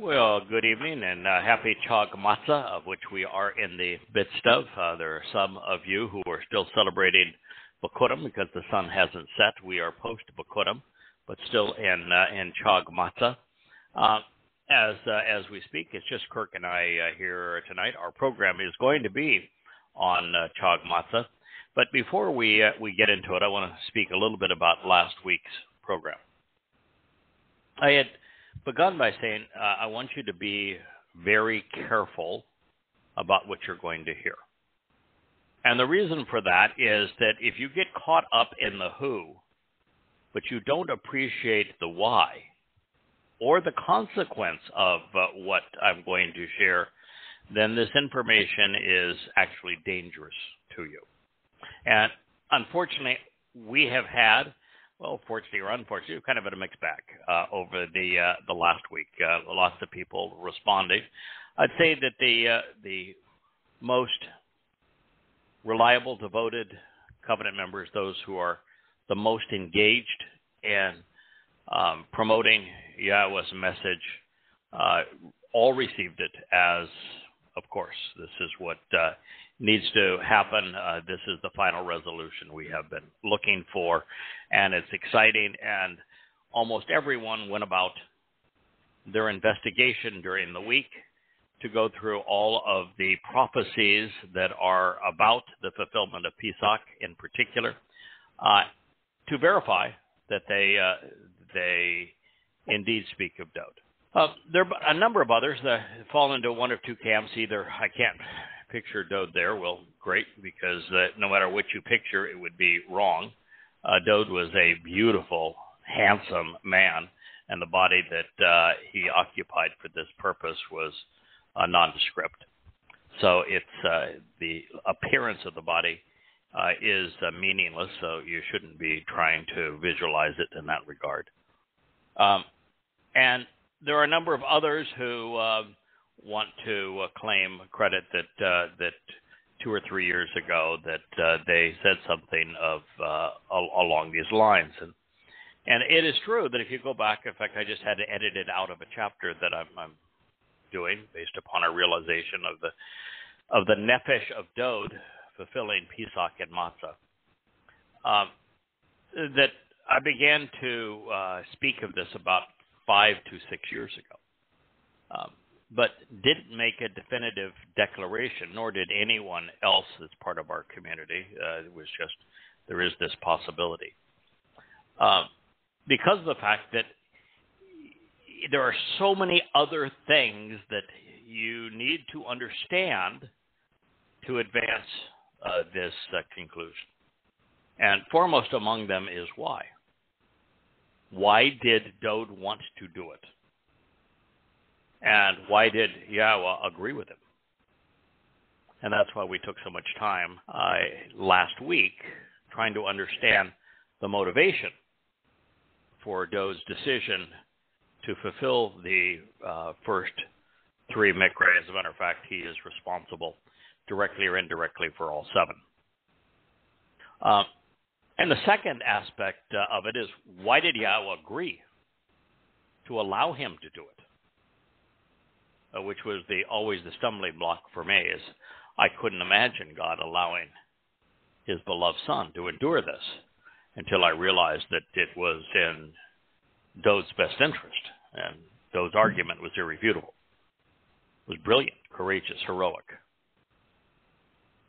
Well, good evening and happy Chag Matsah, of which we are in the midst of. There are some of you who are still celebrating Bikurim because the sun hasn't set. We are post-Bikurim, but still in Chag Matsah. As we speak, it's just Kirk and I here tonight. Our program is going to be on Chag Matsah. But before we get into it, I want to speak a little bit about last week's program. I had begun by saying I want you to be very careful about what you're going to hear. And the reason for that is that if you get caught up in the who, but you don't appreciate the why, or the consequence of what I'm going to share, then this information is actually dangerous to you. And unfortunately, we have had, well, fortunately or unfortunately, kind of in a mixed bag over the last week. Lots of people responding. I'd say that the most reliable, devoted covenant members, those who are the most engaged in promoting Yahowah's message, all received it as, of course, this is what needs to happen. This is the final resolution we have been looking for, and it's exciting. And almost everyone went about their investigation during the week to go through all of the prophecies that are about the fulfillment of Pesach in particular, to verify that they indeed speak of Dowd. There are a number of others that fall into one of two camps. Either I can't picture Dowd there. Well, great, because no matter what you picture, it would be wrong. Dowd was a beautiful, handsome man, and the body that he occupied for this purpose was nondescript. So it's the appearance of the body is meaningless, so you shouldn't be trying to visualize it in that regard. And there are a number of others who want to claim credit that 2 or 3 years ago that they said something of along these lines, and it is true that if you go back, in fact, I just had to edit it out of a chapter that I'm doing based upon a realization of the nefesh of Dowd fulfilling Pesach and Matzah, that I began to speak of this about 5 to 6 years ago, but didn't make a definitive declaration, nor did anyone else that's part of our community. It was just, there is this possibility. Because of the fact that there are so many other things that you need to understand to advance this conclusion. And foremost among them is why. Why did Dowd want to do it? And why did Yahowah agree with him? And that's why we took so much time last week trying to understand the motivation for Dowd's decision to fulfill the first 3 mikra. As a matter of fact, he is responsible directly or indirectly for all 7. And the second aspect of it is, why did Yahowah agree to allow him to do it? Which was always the stumbling block for me, is I couldn't imagine God allowing his beloved son to endure this until I realized that it was in Dowd's best interest. And Dowd's argument was irrefutable. It was brilliant, courageous, heroic.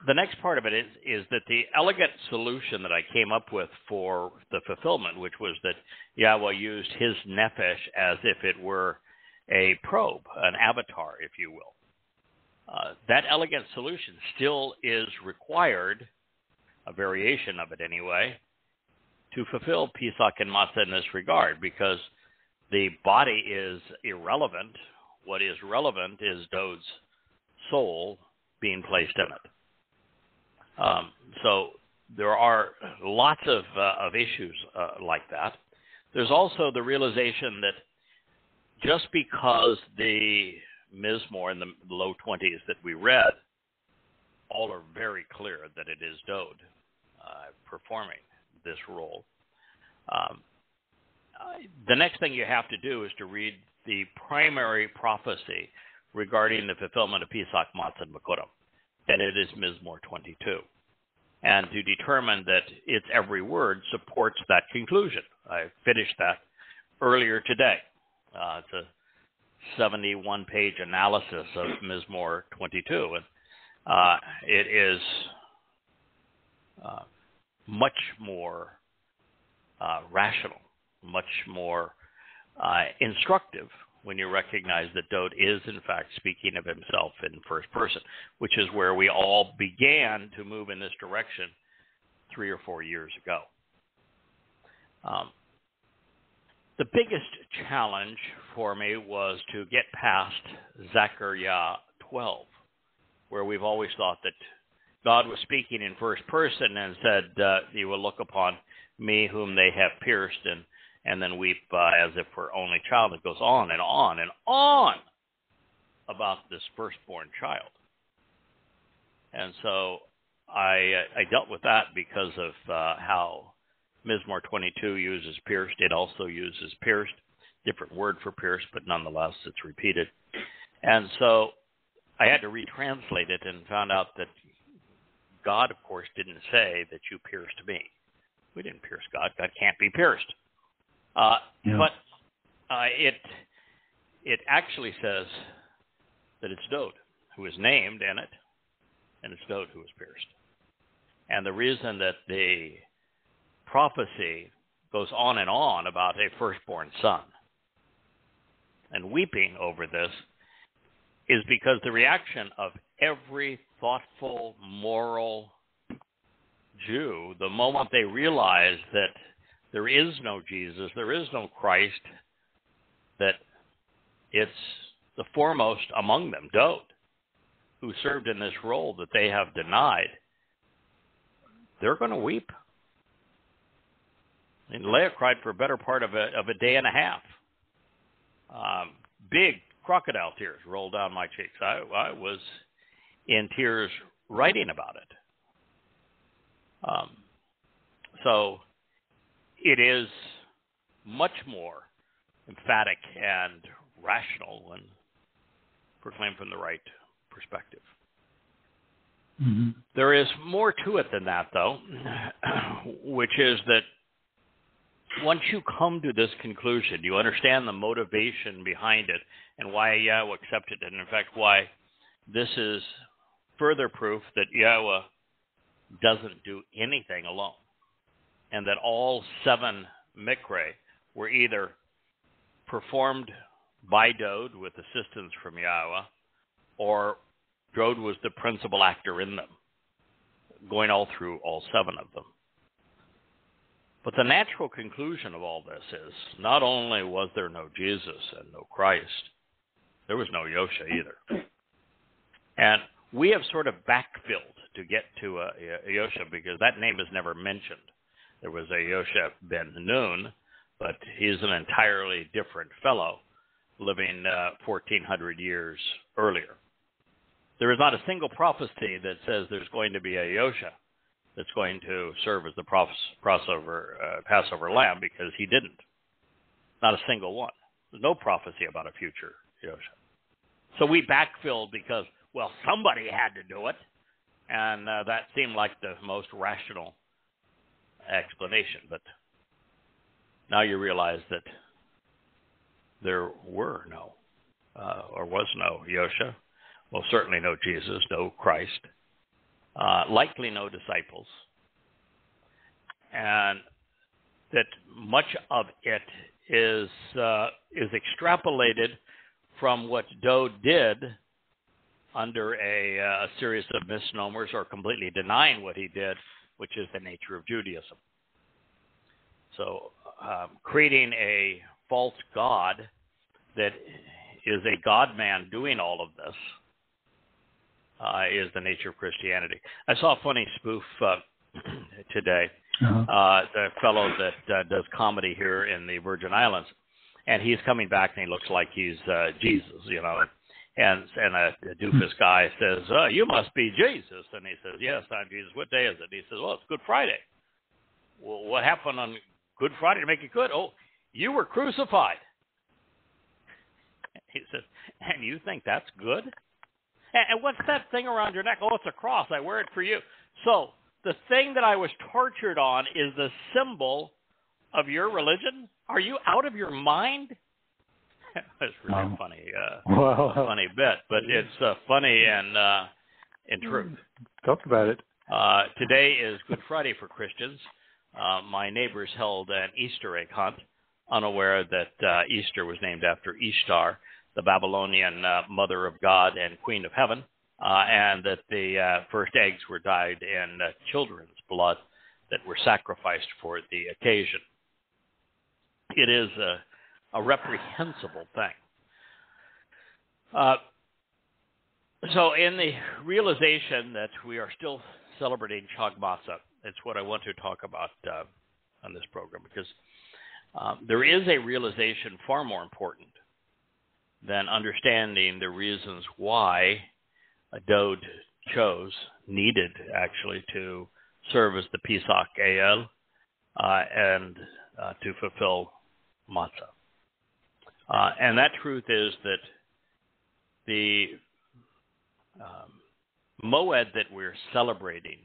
The next part of it is that the elegant solution that I came up with for the fulfillment, which was that Yahowah used his nefesh as if it were a probe, an avatar, if you will. That elegant solution still is required, a variation of it anyway, to fulfill Pesach and Matzah in this regard, because the body is irrelevant. What is relevant is Dowd's soul being placed in it. So there are lots of issues like that. There's also the realization that just because the Mizmor in the low 20s that we read all are very clear that it is Dowd performing this role, the next thing you have to do is to read the primary prophecy regarding the fulfillment of Pesach, Matzah, and Makoto, then it is Mizmor 22. And to determine that its every word supports that conclusion. I finished that earlier today. It's a 71-page analysis of Mizmor 22. And it is much more rational, much more instructive when you recognize that Dode is, in fact, speaking of himself in first person, which is where we all began to move in this direction 3 or 4 years ago. The biggest challenge for me was to get past Zechariah 12, where we've always thought that God was speaking in first person and said, you will look upon me whom they have pierced, and then weep as if for only child. It goes on and on and on about this firstborn child. And so I dealt with that because of how Mizmor 22 uses pierced. It also uses pierced, different word for pierced, but nonetheless it's repeated. And so I had to retranslate it and found out that God, of course, didn't say that you pierced me. We didn't pierce God. God can't be pierced. But it actually says that it's Dode who is named in it, and it's Dode who is pierced. And the reason that the prophecy goes on and on about a firstborn son and weeping over this is because the reaction of every thoughtful, moral Jew, the moment they realize that there is no Jesus, there is no Christ, that it's the foremost among them, Dode, who served in this role that they have denied, they're going to weep. And Leah cried for a better part of a day and a half. Big crocodile tears rolled down my cheeks. I was in tears writing about it. So it is much more emphatic and rational when proclaimed from the right perspective. Mm-hmm. There is more to it than that, though, which is that once you come to this conclusion, you understand the motivation behind it and why Yahweh accepted it, and in fact why this is further proof that Yahweh doesn't do anything alone, and that all 7 mikre were either performed by Dode with assistance from Yahweh, or Dode was the principal actor in them, going all through all 7 of them. But the natural conclusion of all this is, not only was there no Jesus and no Christ, there was no Yosha either. And we have sort of backfilled to get to a Yosha because that name is never mentioned. There was a Yosha ben Nun, but he's an entirely different fellow living 1,400 years earlier. There is not a single prophecy that says there's going to be a Yosha that's going to serve as the Passover lamb, because he didn't. Not a single one. There's no prophecy about a future Yosha. So we backfilled because, well, somebody had to do it, and that seemed like the most rational explanation. But now you realize that there were no, or was no Yosha. Well, certainly no Jesus, no Christ. Likely no disciples, and that much of it is extrapolated from what Dode did under a series of misnomers, or completely denying what he did, which is the nature of Judaism. So creating a false god that is a God-man doing all of this is the nature of Christianity. I saw a funny spoof today. The fellow that does comedy here in the Virgin Islands, and he's coming back and he looks like he's Jesus, you know. And a doofus guy says, "You must be Jesus," and he says, "Yes, I'm Jesus. What day is it?" He says, "Well, it's Good Friday." Well, what happened on Good Friday to make it good? Oh, you were crucified. He says, and you think that's good? And what's that thing around your neck? Oh, it's a cross. I wear it for you. So the thing that I was tortured on is the symbol of your religion? Are you out of your mind? That's really funny, funny bit, but it's funny and in truth. Talk about it. Today is Good Friday for Christians. My neighbors held an Easter egg hunt, unaware that Easter was named after Ishtar, the Babylonian mother of God and queen of heaven, and that the first eggs were dyed in children's blood that were sacrificed for the occasion. It is a reprehensible thing. So in the realization that we are still celebrating Chag Matsah, it's what I want to talk about on this program, because there is a realization far more important than understanding the reasons why Dode needed actually to serve as the Pesach El and to fulfill Matzah. And that truth is that the Moed that we're celebrating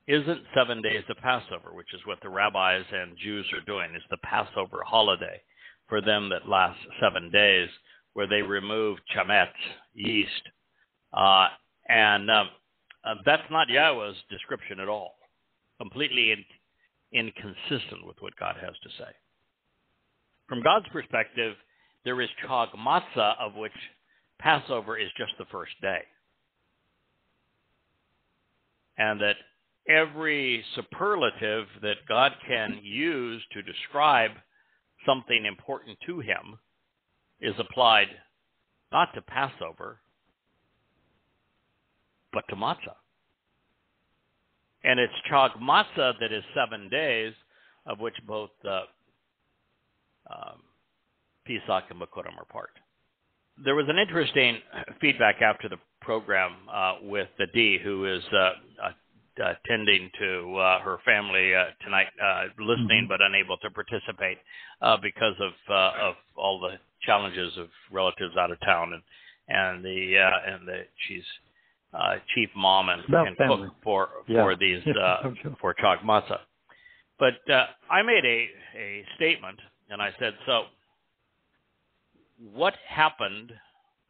isn't 7 days of Passover, which is what the rabbis and Jews are doing. It's the Passover holiday for them that lasts 7 days, where they remove chametz, yeast. And that's not Yahweh's description at all. Completely inconsistent with what God has to say. From God's perspective, there is Chag Matsah, of which Passover is just the first day. And that every superlative that God can use to describe something important to him is applied not to Passover, but to Matzah. And it's Chag Matsah that is 7 days, of which both Pesach and Makurim are part. There was an interesting feedback after the program with the D, who is tending to her family tonight, listening but unable to participate because of all the challenges of relatives out of town, and she's chief mom and cook for these for Chag Matsah. But I made a statement, and I said, so what happened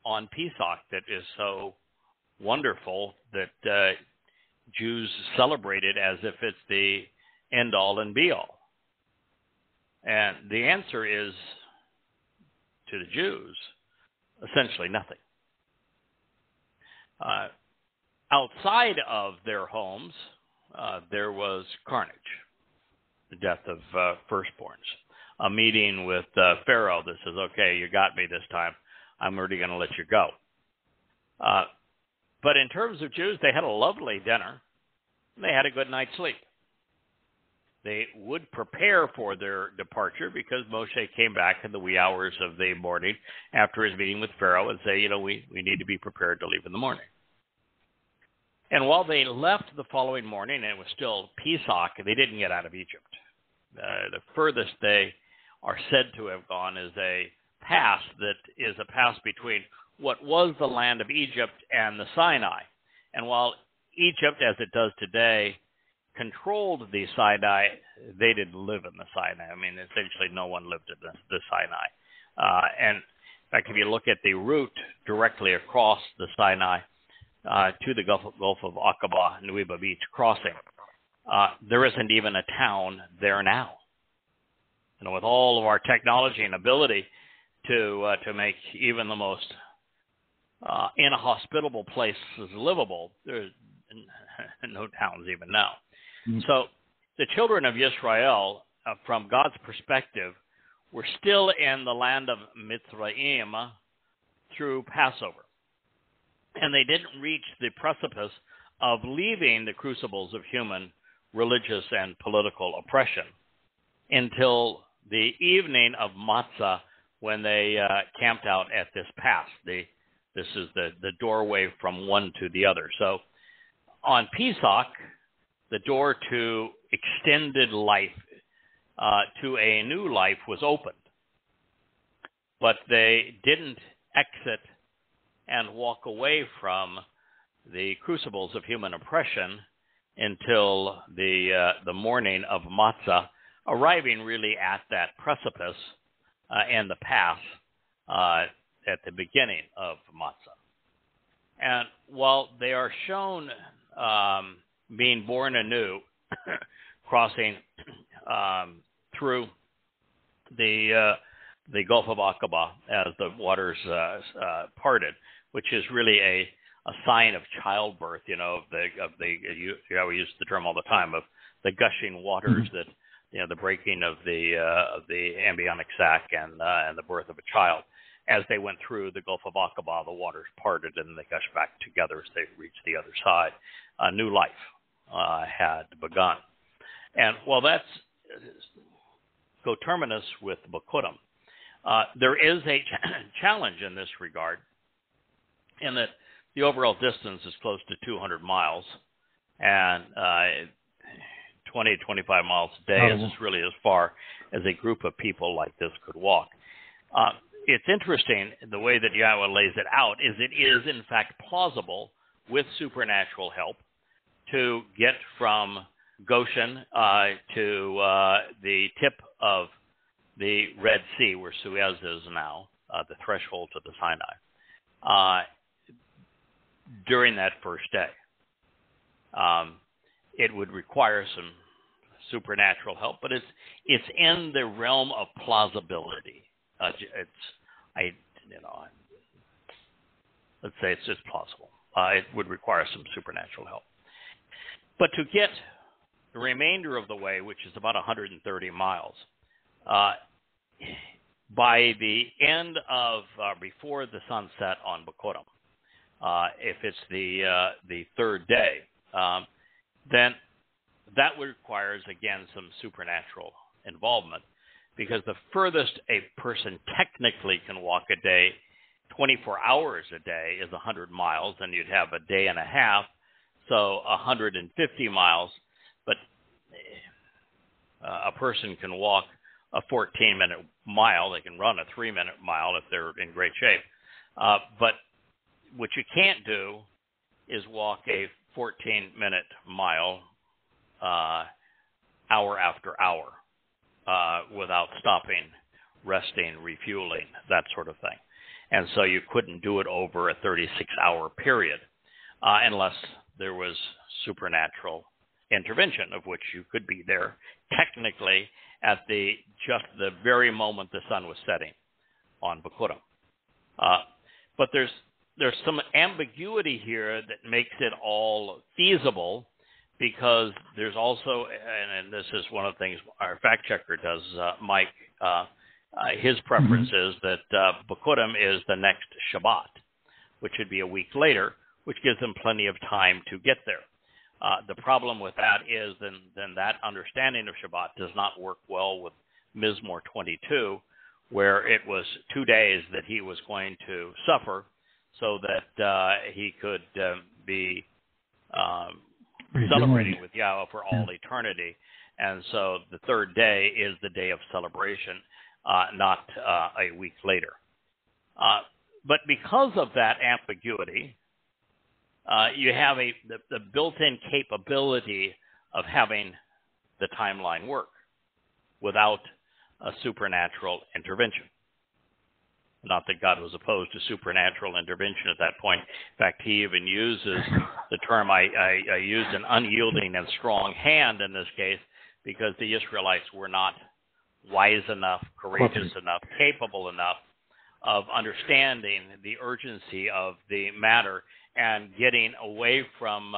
on Pesach that is so wonderful that Jews celebrate it as if it's the end-all and be-all? And the answer is, to the Jews, essentially nothing. Outside of their homes, there was carnage, the death of firstborns. A meeting with Pharaoh that says, okay, you got me this time. I'm already going to let you go. But in terms of Jews, they had a lovely dinner. And they had a good night's sleep. They would prepare for their departure because Moshe came back in the wee hours of the morning after his meeting with Pharaoh and say, we need to be prepared to leave in the morning. And while they left the following morning, and it was still Pesach, they didn't get out of Egypt. The furthest they are said to have gone is a pass that is a pass between what was the land of Egypt and the Sinai. And while Egypt, as it does today, controlled the Sinai, they didn't live in the Sinai. I mean, essentially no one lived in the Sinai. And in fact, if you look at the route directly across the Sinai to the Gulf of Aqaba, Nuweiba Beach crossing, there isn't even a town there now. With all of our technology and ability to make even the most inhospitable places livable, there's no towns even now. Mm-hmm. So the children of Israel, from God's perspective, were still in the land of Mitzrayim through Passover. And they didn't reach the precipice of leaving the crucibles of human religious and political oppression until the evening of Matzah, when they camped out at this pass. This is the doorway from one to the other. So on Pesach, the door to extended life, to a new life, was opened. But they didn't exit and walk away from the crucibles of human oppression until the morning of Matzah, arriving really at that precipice and the path at the beginning of Matzah. And while they are shown being born anew, crossing through the Gulf of Aqaba as the waters parted, which is really a sign of childbirth, you know, we use the term all the time of the gushing waters that, you know, the breaking of the embryonic sac and the birth of a child. As they went through the Gulf of Aqaba, the waters parted and they gushed back together as they reached the other side. A new life had begun. And while that's coterminous with Bikurim, there is a challenge in this regard, in that the overall distance is close to 200 miles, and 20 to 25 miles a day is really as far as a group of people like this could walk. It's interesting, the way that Yahweh lays it out, is it is in fact plausible with supernatural help to get from Goshen to the tip of the Red Sea, where Suez is now, the threshold to the Sinai, during that first day. It would require some supernatural help, but it's in the realm of plausibility. Let's say it's just plausible. It would require some supernatural help. But to get the remainder of the way, which is about 130 miles, by the end of, before the sunset on Bikurim, if it's the third day, then that requires, again, some supernatural involvement, because the furthest a person technically can walk a day, 24 hours a day, is 100 miles, and you'd have a day and a half, so 150 miles. But a person can walk a 14-minute mile. They can run a 3-minute mile if they're in great shape. But what you can't do is walk a 14-minute mile hour after hour without stopping, resting, refueling, that sort of thing. And so you couldn't do it over a 36-hour period unless there was supernatural intervention, of which you could be there technically at just the very moment the sun was setting on Bikurim. But there's some ambiguity here that makes it all feasible, because there's also, and this is one of the things our fact checker does, Mike, his preference is that Bikurim is the next Shabat, which would be a week later, which gives them plenty of time to get there. The problem with that is then that understanding of Shabbat does not work well with Mizmor 22, where it was 2 days that he was going to suffer so that he could be celebrating with Yahweh for all eternity. And so the third day is the day of celebration, not a week later. But because of that ambiguity, you have the built-in capability of having the timeline work without a supernatural intervention. Not that God was opposed to supernatural intervention at that point. In fact, he even uses the term, I used an unyielding and strong hand in this case, because the Israelites were not wise enough, courageous enough, capable enough of understanding the urgency of the matter and getting away from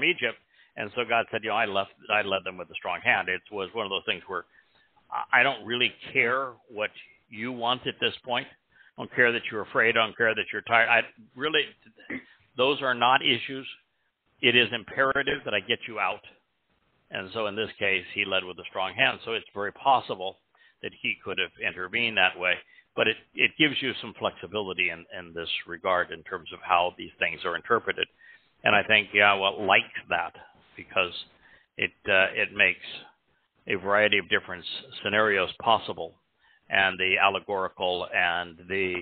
Egypt. And so God said, I led them with a strong hand. It was one of those things where I don't really care what you want at this point. I don't care that you're afraid. I don't care that you're tired. Those are not issues. It is imperative that I get you out. And so in this case, he led with a strong hand. So it's very possible that he could have intervened that way. But it gives you some flexibility in this regard in terms of how these things are interpreted. And I think Yahweh likes that, because it makes a variety of different scenarios possible. And the allegorical and the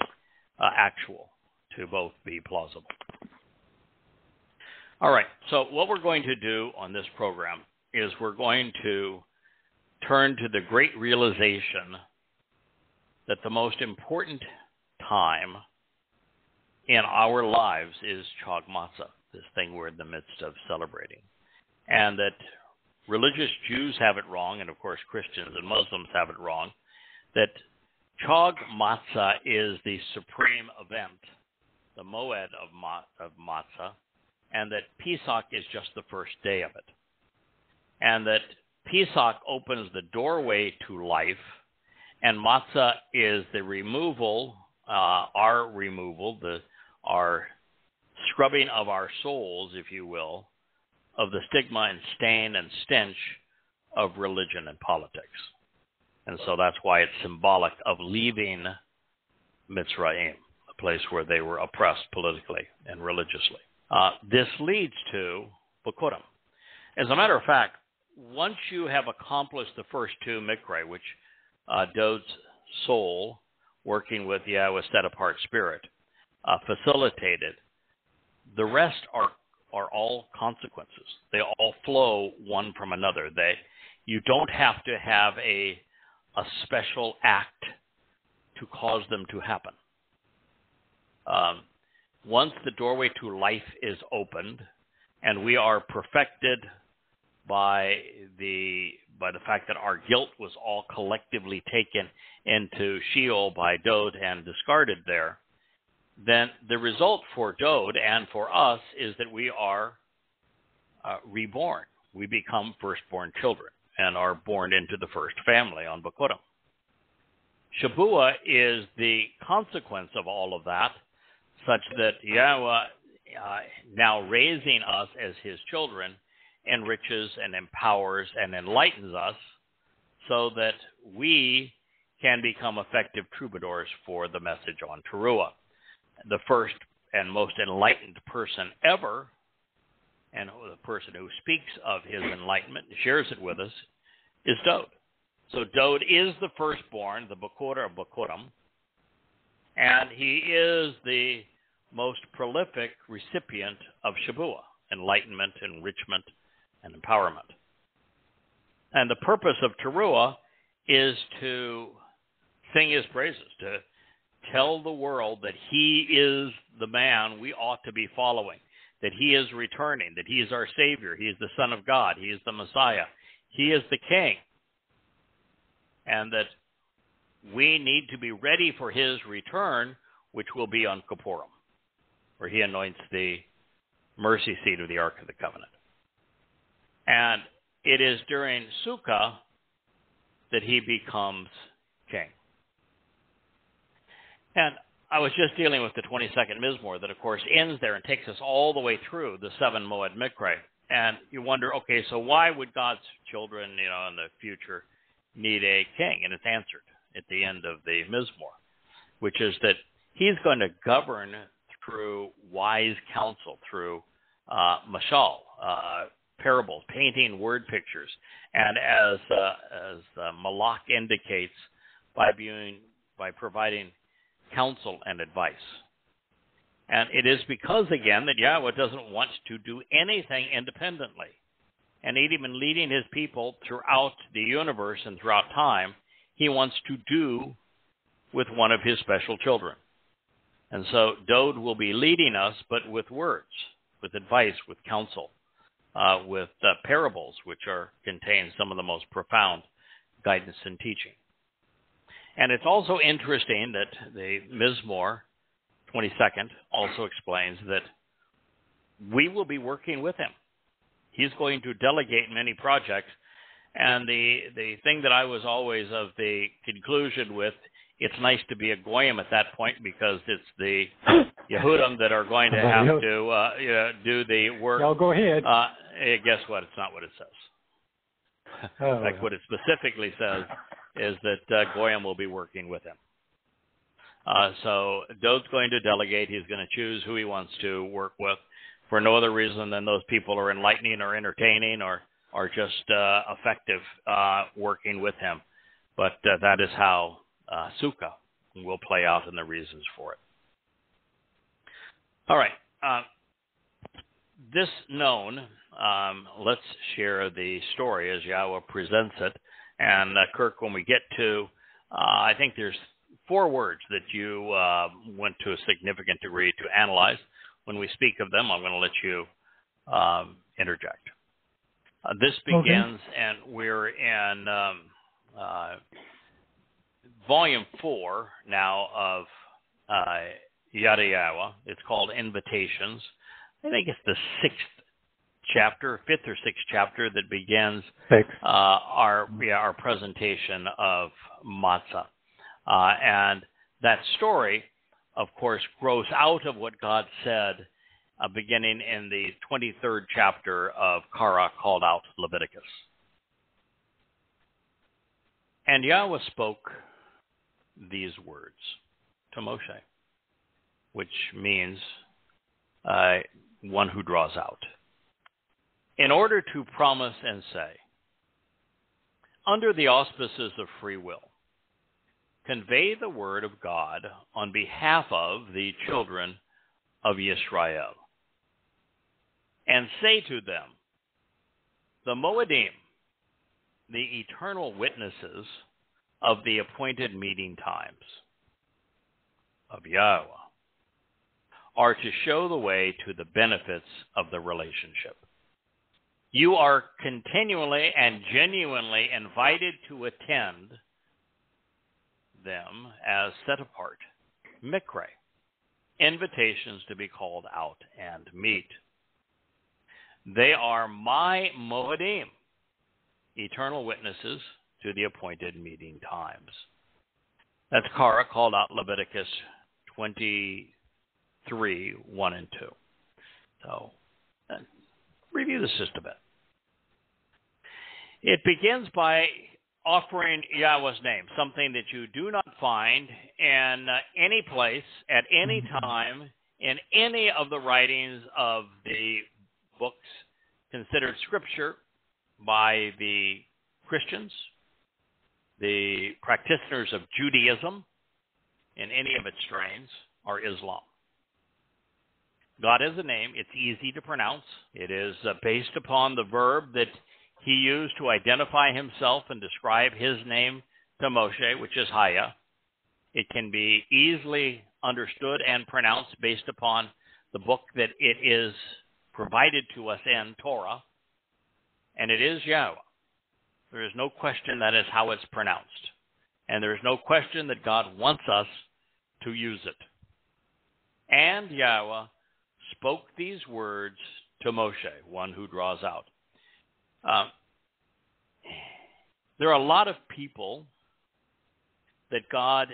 actual to both be plausible. All right, so what we're going to do on this program is we're going to turn to the great realization that the most important time in our lives is Chag Matsah, this thing we're in the midst of celebrating. And that religious Jews have it wrong, and of course Christians and Muslims have it wrong, that Chag Matsah is the supreme event, the moed of Matzah, and that Pesach is just the first day of it. And that Pesach opens the doorway to life, and Matzah is the removal, our scrubbing of our souls, if you will, of the stigma and stain and stench of religion and politics. And so that's why it's symbolic of leaving Mitzrayim, a place where they were oppressed politically and religiously. This leads to Bikurim. As a matter of fact, once you have accomplished the first two Mikra, which Dod's soul, working with Yahweh's set-apart spirit, facilitated, the rest are all consequences. They all flow one from another. You don't have to have a special act to cause them to happen. Once the doorway to life is opened, and we are perfected by the fact that our guilt was all collectively taken into Sheol by Dod and discarded there, then the result for Dod and for us is that we are reborn. We become firstborn children and are born into the first family on Bikurim. Shabuah is the consequence of all of that, such that Yahweh, now raising us as his children, enriches and empowers and enlightens us so that we can become effective troubadours for the message on Towrah. The first and most enlightened person ever, and the person who speaks of his enlightenment and shares it with us, is Dod. So Dod is the firstborn, the Bikurim of Bikurim, and he is the most prolific recipient of Shabuah, enlightenment, enrichment, and empowerment. And the purpose of Towrah is to sing his praises, to tell the world that he is the man we ought to be following, that he is returning, that he is our Savior, he is the Son of God, he is the Messiah, he is the King, and that we need to be ready for his return, which will be on Kippurim, where he anoints the mercy seat of the Ark of the Covenant. And it is during Sukkah that he becomes king. And I was just dealing with the 22nd Mizmor that, of course, ends there and takes us all the way through the 7 Moed Mikra. And you wonder, okay, so why would God's children, in the future need a king? And it's answered at the end of the Mizmor, which is that he's going to govern through wise counsel, through mashal, parables, painting word pictures, and as Malach indicates, by providing counsel and advice. And it is because, again, that Yahweh doesn't want to do anything independently. And even leading his people throughout the universe and throughout time, he wants to do with one of his special children. And so Dod will be leading us, but with words, with advice, with counsel, with parables, which contain some of the most profound guidance and teaching. And it's also interesting that the Mizmor 22nd also explains that we will be working with him. He's going to delegate many projects. And the thing that I was always of the conclusion with, it's nice to be a goyim at that point because it's the Yehudim that are going to have to do the work. Y'all go ahead. Guess what? It's not what it says. In fact, what it specifically says is that goyim will be working with him. So Dod's going to delegate. He's going to choose who he wants to work with for no other reason than those people are enlightening or entertaining or are just effective working with him. But that is how Sukkah will play out and the reasons for it. All right. This known, let's share the story as Yahweh presents it. And Kirk, when we get to, I think there's 4 words that you went to a significant degree to analyze. When we speak of them, I'm going to let you interject. This begins, and we're in volume 4 now of Yada Yahowah. It's called Invitations. I think it's the 6th chapter, 5th or 6th chapter that begins our presentation of Matzah. And that story, of course, grows out of what God said beginning in the 23rd chapter of Torah called out Leviticus. And Yahweh spoke these words to Moshe, which means one who draws out, in order to promise and say, under the auspices of free will, convey the word of God on behalf of the children of Yisrael, and say to them, the Moedim, the eternal witnesses of the appointed meeting times of Yahweh, are to show the way to the benefits of the relationship. You are continually and genuinely invited to attend them as set apart, mikre, invitations to be called out and meet. They are my moedim, eternal witnesses to the appointed meeting times. That's Torah called out Leviticus 23, 1 and 2. So, review this just a bit. It begins by offering Yahweh's name, something that you do not find in any place, at any time, in any of the writings of the books considered scripture by the Christians, the practitioners of Judaism, in any of its strains, or Islam. God is a name. It's easy to pronounce. It is based upon the verb that he used to identify himself and describe his name to Moshe, which is Haya. It can be easily understood and pronounced based upon the book that it is provided to us in, Torah, and it is Yahweh. There is no question that is how it's pronounced, and there is no question that God wants us to use it. And Yahweh spoke these words to Moshe, one who draws out. There are a lot of people that God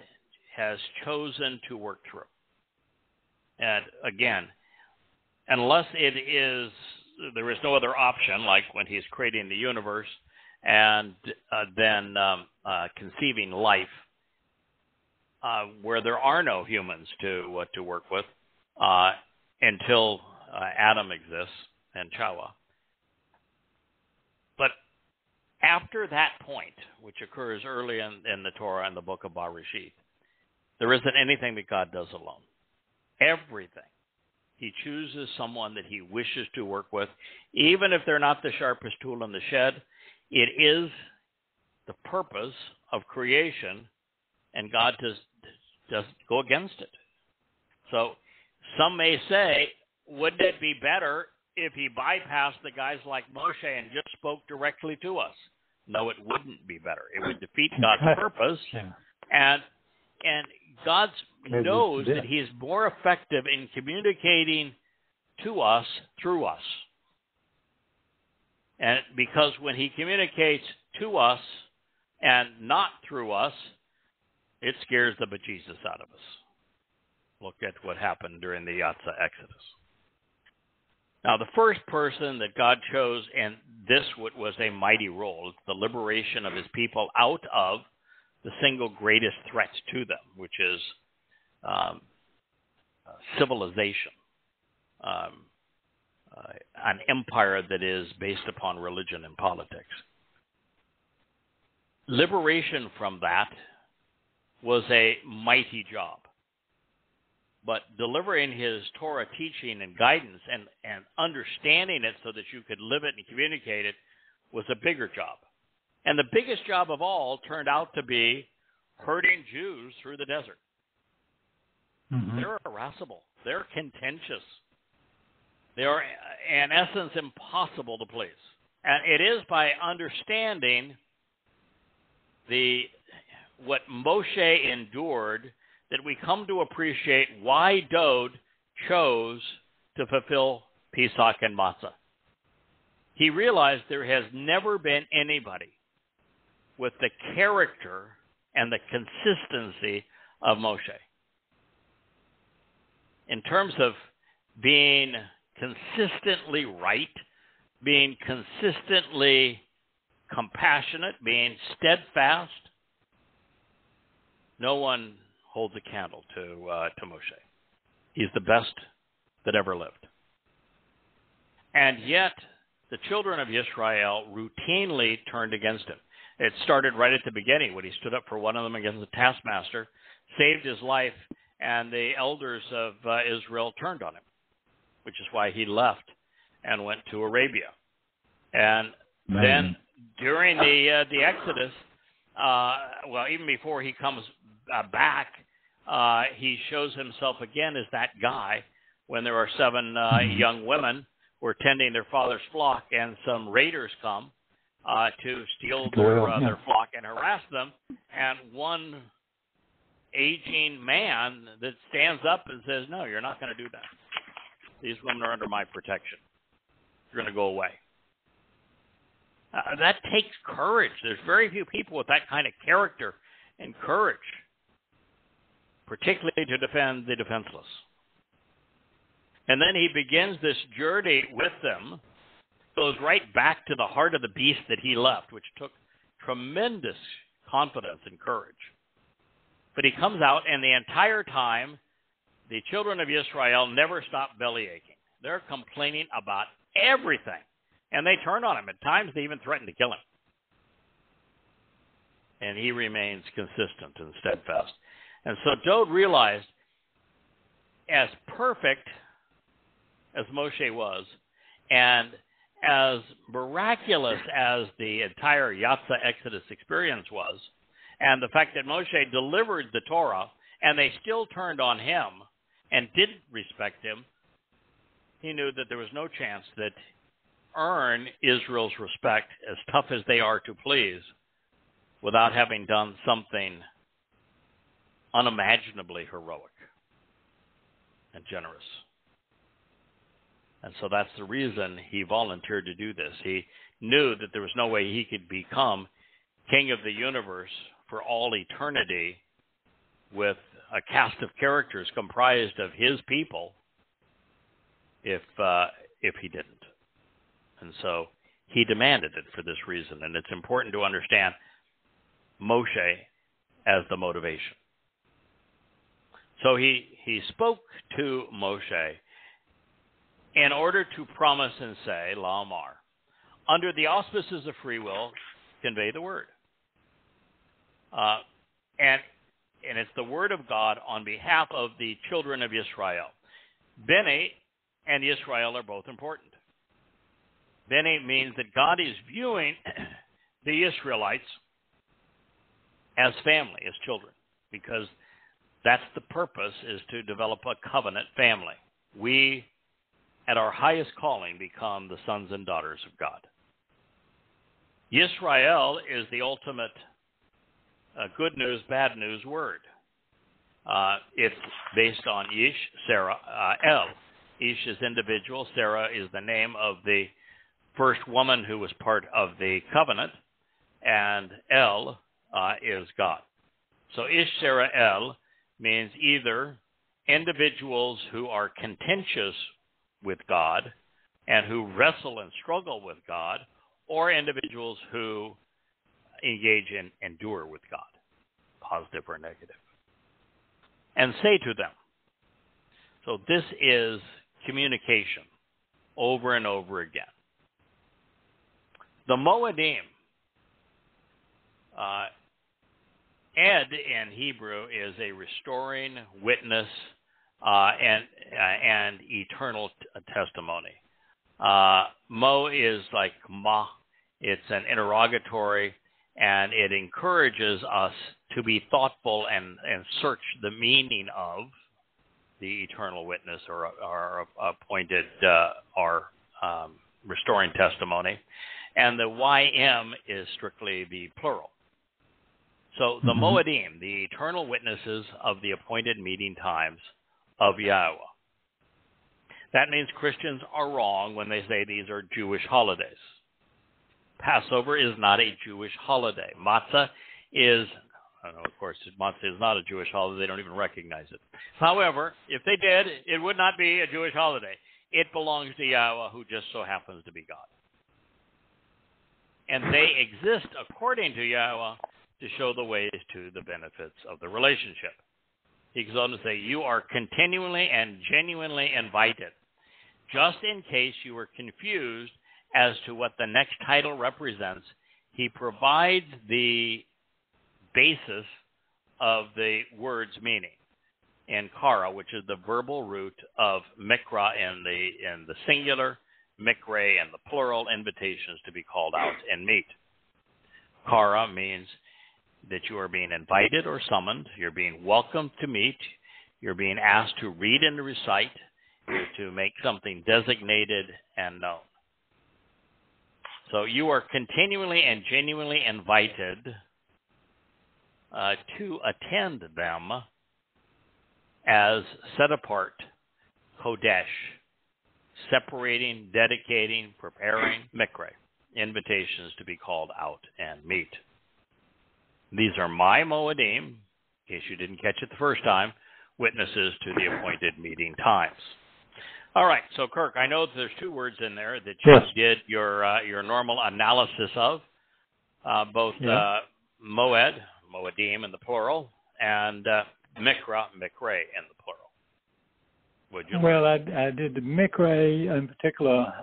has chosen to work through. And again, unless there is no other option, like when he's creating the universe and then conceiving life, where there are no humans to work with until Adam exists and Chawa. But after that point, which occurs early in the Torah and the book of Bereshit, there isn't anything that God does alone. Everything. He chooses someone that he wishes to work with, even if they're not the sharpest tool in the shed. It is the purpose of creation, and God does go against it. So some may say, wouldn't it be better if he bypassed the guys like Moshe and just spoke directly to us? No, it wouldn't be better. It would defeat God's purpose. And God knows that he is more effective in communicating to us through us. And because when he communicates to us and not through us, it scares the bejesus out of us. Look at what happened during the Yatzah Exodus. Now, the first person that God chose, and this was a mighty role, it's the liberation of his people out of the single greatest threat to them, which is civilization, an empire that is based upon religion and politics. Liberation from that was a mighty job. but delivering his Torah teaching and guidance and understanding it so that you could live it and communicate it was a bigger job. And the biggest job of all turned out to be herding Jews through the desert. Mm-hmm. They're irascible. They're contentious. They are, in essence, impossible to please. And it is by understanding what Moshe endured that we come to appreciate why Dowd chose to fulfill Pesach and Matzah. He realized there has never been anybody with the character and the consistency of Moshe. In terms of being consistently right, being consistently compassionate, being steadfast, no one holds a candle to Moshe. He's the best that ever lived. And yet, the children of Israel routinely turned against him. It started right at the beginning when he stood up for one of them against the taskmaster, saved his life, and the elders of Israel turned on him, which is why he left and went to Arabia. And then during the Exodus, even before he comes back, he shows himself again as that guy when there are 7 young women who are tending their father's flock, and some raiders come to steal their flock and harass them. And one aging man that stands up and says, "No, you're not going to do that. These women are under my protection. You're going to go away." That takes courage. There's very few people with that kind of character and courage, particularly to defend the defenseless. And then he begins this journey with them, goes right back to the heart of the beast that he left, which took tremendous confidence and courage. But he comes out, and the entire time, the children of Israel never stop belly aching. They're complaining about everything. And they turn on him. At times, they even threaten to kill him. And he remains consistent and steadfast. And so Dowd realized, as perfect as Moshe was, and as miraculous as the entire Yatsa Exodus experience was, and the fact that Moshe delivered the Torah, and they still turned on him and didn't respect him, he knew that there was no chance that earn Israel's respect, as tough as they are to please, without having done something unimaginably heroic and generous. And so that's the reason he volunteered to do this. He knew that there was no way he could become king of the universe for all eternity with a cast of characters comprised of his people if he didn't. And so he demanded it for this reason. And it's important to understand Moshe as the motivation. So he spoke to Moshe in order to promise and say, La'amar, under the auspices of free will, convey the word. And it's the word of God on behalf of the children of Israel. Beni and Israel are both important. Beni means that God is viewing the Israelites as family, as children, because that's the purpose, is to develop a covenant family. We, at our highest calling, become the sons and daughters of God. Yisrael is the ultimate good news, bad news word. It's based on Ish, Sarah, El. Ish is individual. Sarah is the name of the first woman who was part of the covenant, and El is God. So Ish, Sarah, El means either individuals who are contentious with God and who wrestle and struggle with God, or individuals who engage in endure with God, positive or negative. And say to them. So this is communication over and over again. The Moedim, Ed in Hebrew is a restoring witness and eternal testimony. Mo is like ma. It's an interrogatory, and it encourages us to be thoughtful and search the meaning of the eternal witness or appointed or restoring testimony. And the YM is strictly the plural. So the Moedim, the eternal witnesses of the appointed meeting times of Yahowah. That means Christians are wrong when they say these are Jewish holidays. Passover is not a Jewish holiday. Matzah is, of course, Matzah is not a Jewish holiday. They don't even recognize it. However, if they did, it would not be a Jewish holiday. It belongs to Yahowah, who just so happens to be God. And they exist, according to Yahowah, to show the ways to the benefits of the relationship. He goes on to say, you are continually and genuinely invited. Just in case you were confused as to what the next title represents, he provides the basis of the word's meaning in kara, which is the verbal root of mikra in the singular, mikre in the plural, invitations to be called out and meet. Kara means that you are being invited or summoned, you're being welcomed to meet, you're being asked to read and to recite, to make something designated and known. So you are continually and genuinely invited to attend them as set apart, kodesh, separating, dedicating, preparing, mikre, invitations to be called out and meet. These are my Moedim, in case you didn't catch it the first time, witnesses to the appointed meeting times. All right, so Kirk, I know that there's two words in there that you did your normal analysis of, both moed, moedim in the plural, and mikra, mikre in the plural. Would you? Well, I did the mikre in particular.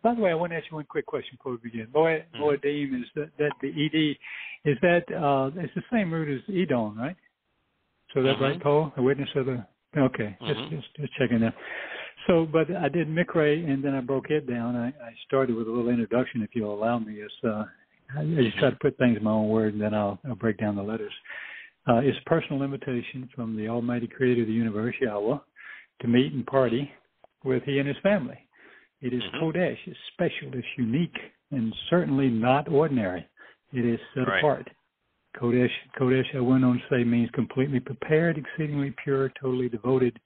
By the way, I want to ask you one quick question before we begin. Moedim is that the ed is that it's the same root as edom, right? So that's right, Paul, a witness of the. Okay, just checking that. So, but I did mikre, and then I broke it down. I started with a little introduction, if you'll allow me. I just try to put things in my own words, and then I'll break down the letters. It's a personal invitation from the Almighty Creator of the universe, Yahowah, to meet and party with He and His family. It is kodesh. It's special. It's unique, and certainly not ordinary. It is set apart. Kodesh, I went on to say, means completely prepared, exceedingly pure, totally devoted,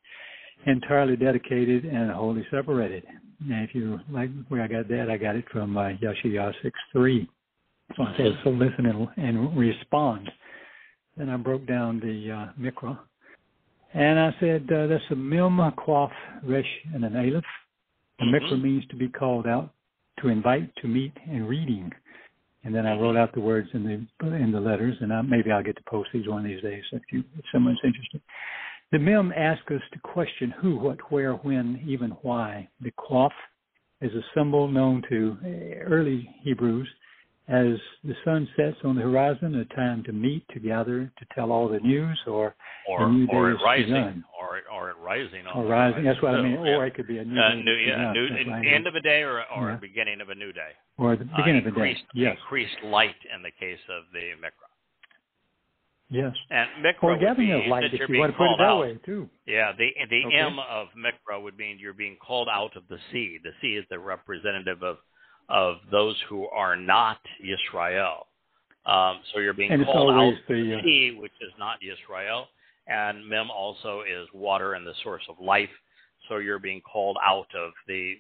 entirely dedicated, and wholly separated. And if you like where I got that, I got it from Yeshayah 6:3. So I said, so listen and respond. Then I broke down the mikra. And I said, that's a mim, quaf, resh, and an aleph. The mikra means to be called out, to invite, to meet, and reading. And then I wrote out the words in the letters, and maybe I'll get to post these one of these days if someone's interested. The mem asks us to question who, what, where, when, even why. The quaf is a symbol known to early Hebrews as the sun sets on the horizon, a time to meet, to gather, to tell all the news, or a new day is begun. Or it rising. Or rising, that's what I mean. Or it could be a new day. End of a day or beginning of a new day. Or the beginning of a day, yes. Increased light in the case of the mikra. Yes. And mikra would mean light, that you're you being want to put called it that out. way, too. Yeah, the M of mikra would mean you're being called out of the sea. The sea is the representative of those who are not Yisrael. So you're being called out of the sea, which is not Yisrael. And Mem also is water and the source of life. So you're being called out of the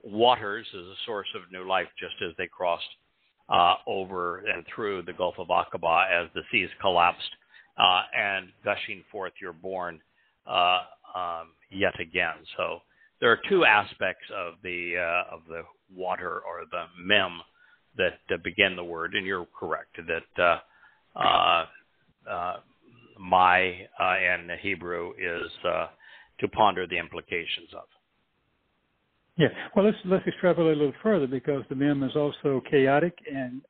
waters as a source of new life, just as they crossed over and through the Gulf of Aqaba as the seas collapsed, and gushing forth you're born yet again. So there are two aspects of the water or the mem that begin the word, and you're correct that my in Hebrew is to ponder the implications of. Yeah, well, let's extrapolate a little further because the mem is also chaotic and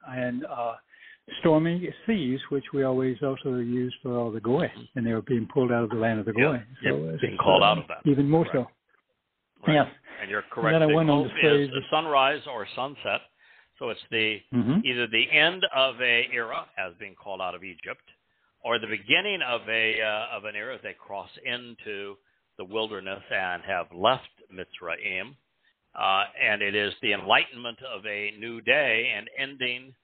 stormy seas, which we always also use for all the goy, and they were being pulled out of the land of the goy. So being called out of that. Even more so. Right. Yes. And you're correct. And then I went on to say is a sunrise or sunset. So it's the either the end of a era as being called out of Egypt, or the beginning of an era. They cross into the wilderness and have left Mitzrayim, and it is the enlightenment of a new day and ending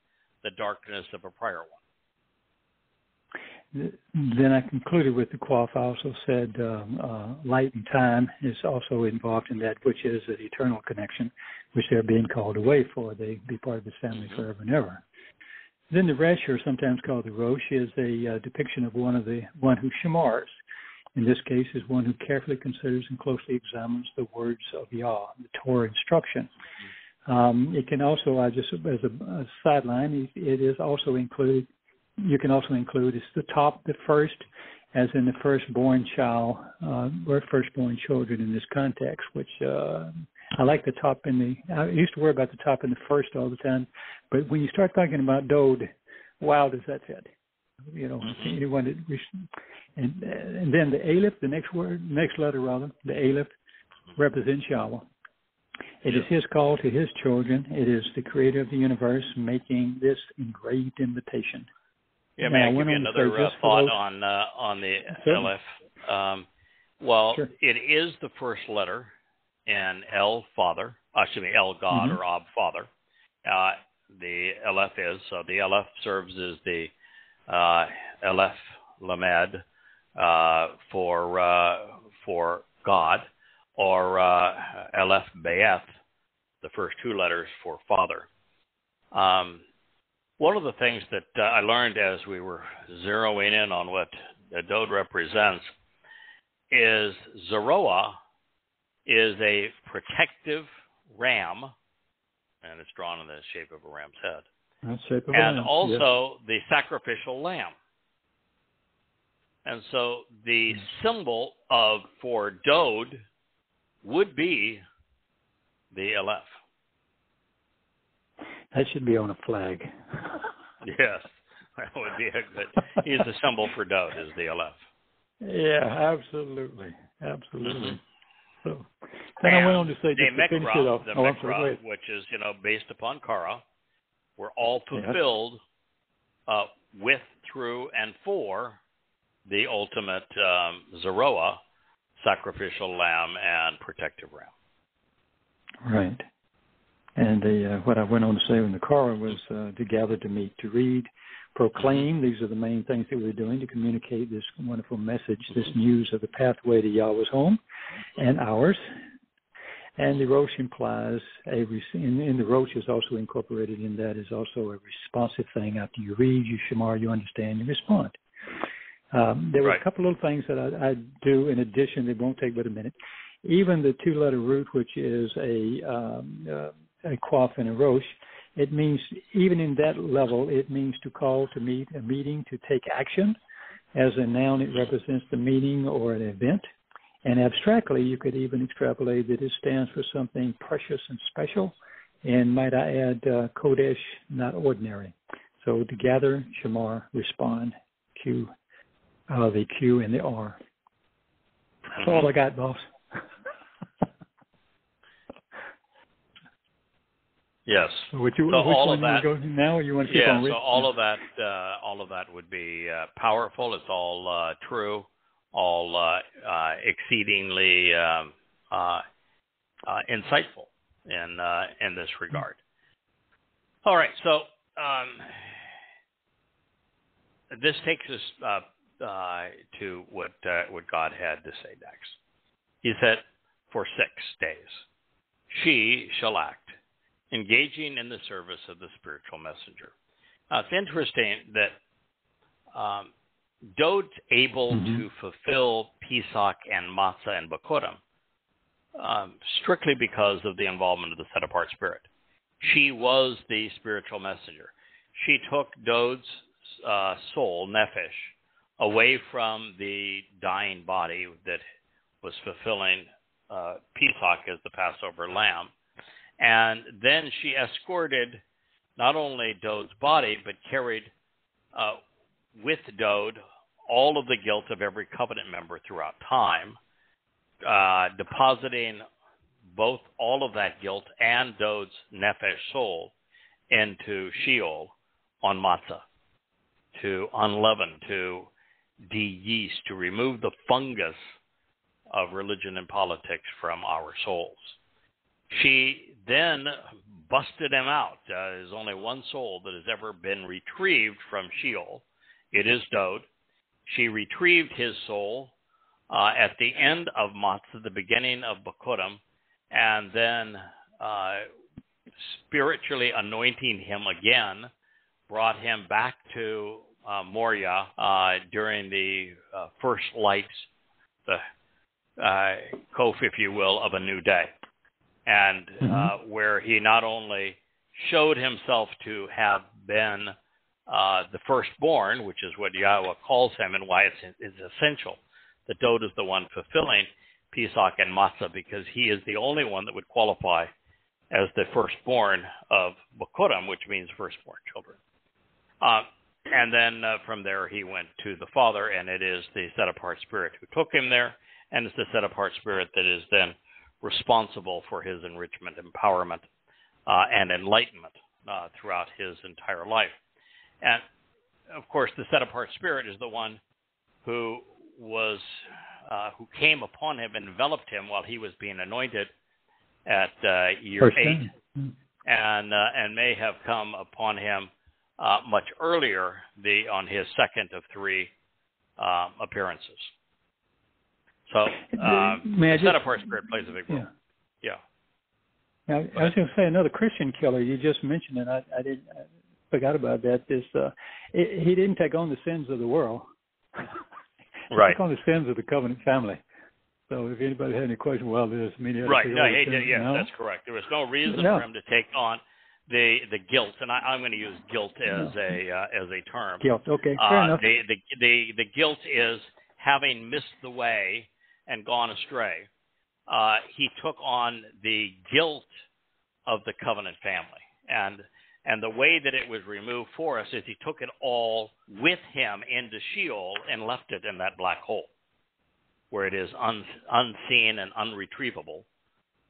the darkness of a prior one. Then I concluded with the Quaff. I also said light and time is also involved in that, which is an eternal connection, which they're being called away for. They be part of this family forever and ever. Then the Resh, or sometimes called the Rosh, is a depiction of one who shamars. In this case, is one who carefully considers and closely examines the words of Yah, the Torah instruction. It can also, just as a sideline, it is also included. You can also include it's the first, as in the firstborn child, or firstborn children in this context. Which I like the top I used to worry about the top and the first all the time, but when you start talking about Dode, wow, does that fit? Anyone that, and then the Aleph, the next letter, the Aleph represents Yahweh. It is his call to his children. It is the creator of the universe making this engraved invitation. Yeah, may I give you another thought on the Aleph? Sure. It is the first letter in El Father, El God, or Ab Father. The Aleph is, so the Aleph serves as the Aleph Lamed for God, or Aleph Be'eth, the first two letters for Father. One of the things that I learned as we were zeroing in on what Dode represents is Zeroah is a protective ram, and it's drawn in the shape of a ram's head, and also the sacrificial lamb. And so the symbol for Dode would be the Aleph. That should be on a flag. Yes, that would be a good. He's the symbol for Dode, is the Aleph. Yeah, absolutely. So, then I went on to say, just to finish it off, the Mikra, which is based upon Kara, were all fulfilled with, through, and for the ultimate Zeroah, sacrificial lamb and protective ram. Right. And what I went on to say in the Korah was to gather, to meet, to read, proclaim. These are the main things that we're doing to communicate this wonderful message, this news of the pathway to Yahweh's home and ours. And the Rosh implies in the Rosh is also incorporated in that, is also a responsive thing. After you read, you shamar, you understand, you respond. There were a couple little things that I do in addition. They won't take but a minute. Even the two-letter root, which is a Quaff and a Rosh, it means, even in that level, it means to call, to meet, a meeting, to take action. As a noun, it represents the meeting or an event. And abstractly, you could even extrapolate that it stands for something precious and special. And might I add, Kodesh, not ordinary. So to gather, shamar, respond, Q, the Q and the R. That's all I got, boss. Yes. So which all of that, you go now, or you want to keep on reading? So all of that would be powerful. It's all true, all exceedingly insightful in this regard. All right. So this takes us to what God had to say next. He said, "For 6 days she shall act, engaging in the service of the spiritual messenger." It's interesting that Dode's able to fulfill Pesach and Matzah and Bakurim strictly because of the involvement of the set-apart spirit. She was the spiritual messenger. She took Dode's soul, Nefesh, away from the dying body that was fulfilling Pesach as the Passover lamb. And then she escorted not only Dode's body, but carried with Dode all of the guilt of every covenant member throughout time, depositing both all of that guilt and Dode's nefesh soul into Sheol on Matzah, to unleaven, to de-yeast, to remove the fungus of religion and politics from our souls. She then busted him out. There's only one soul that has ever been retrieved from Sheol. It is Dode. She retrieved his soul at the end of Matzah, the beginning of Bikurim, and then spiritually anointing him again, brought him back to Moriah during the first lights, the kof, if you will, of a new day. And where he not only showed himself to have been the firstborn, which is what Yahowah calls him and why it's essential that Dode is the one fulfilling Pesach and Matzah, because he is the only one that would qualify as the firstborn of Bikurim, which means firstborn children. And then from there he went to the Father, and it is the set-apart Spirit who took him there, and it's the set-apart Spirit that is then responsible for his enrichment, empowerment, and enlightenment throughout his entire life. And, of course, the set-apart Spirit is the one who who came upon him and enveloped him while he was being anointed at year 8, and may have come upon him much earlier, on his second of 3 appearances. So the set-apart Spirit plays a big role. Yeah. Now, I was going to say another Christian killer you just mentioned, and I forgot about that. He didn't take on the sins of the world. Right. He took on the sins of the covenant family. So if anybody had any question, well, there's many other right. No, that's correct. There was no reason for him to take on the guilt, and I'm going to use guilt as a term. Guilt. Okay. Fair enough. The guilt is having missed the way and gone astray. He took on the guilt of the covenant family, and the way that it was removed for us is he took it all with him into Sheol and left it in that black hole, where it is unseen and unretrievable.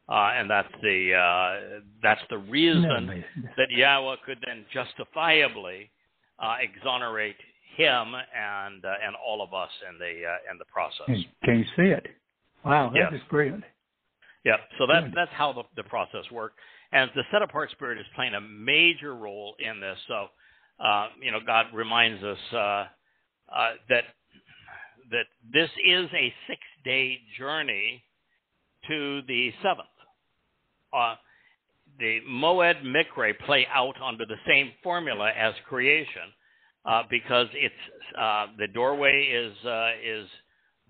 And that's the reason that Yahowah could then justifiably exonerate him and all of us in the process. Can you see it? Wow, that is brilliant. Yeah, so that's how the process worked. And the set-apart Spirit is playing a major role in this. So, God reminds us that this is a 6-day journey to the 7th. The Moed Mikre play out under the same formula as creation, because it's the doorway is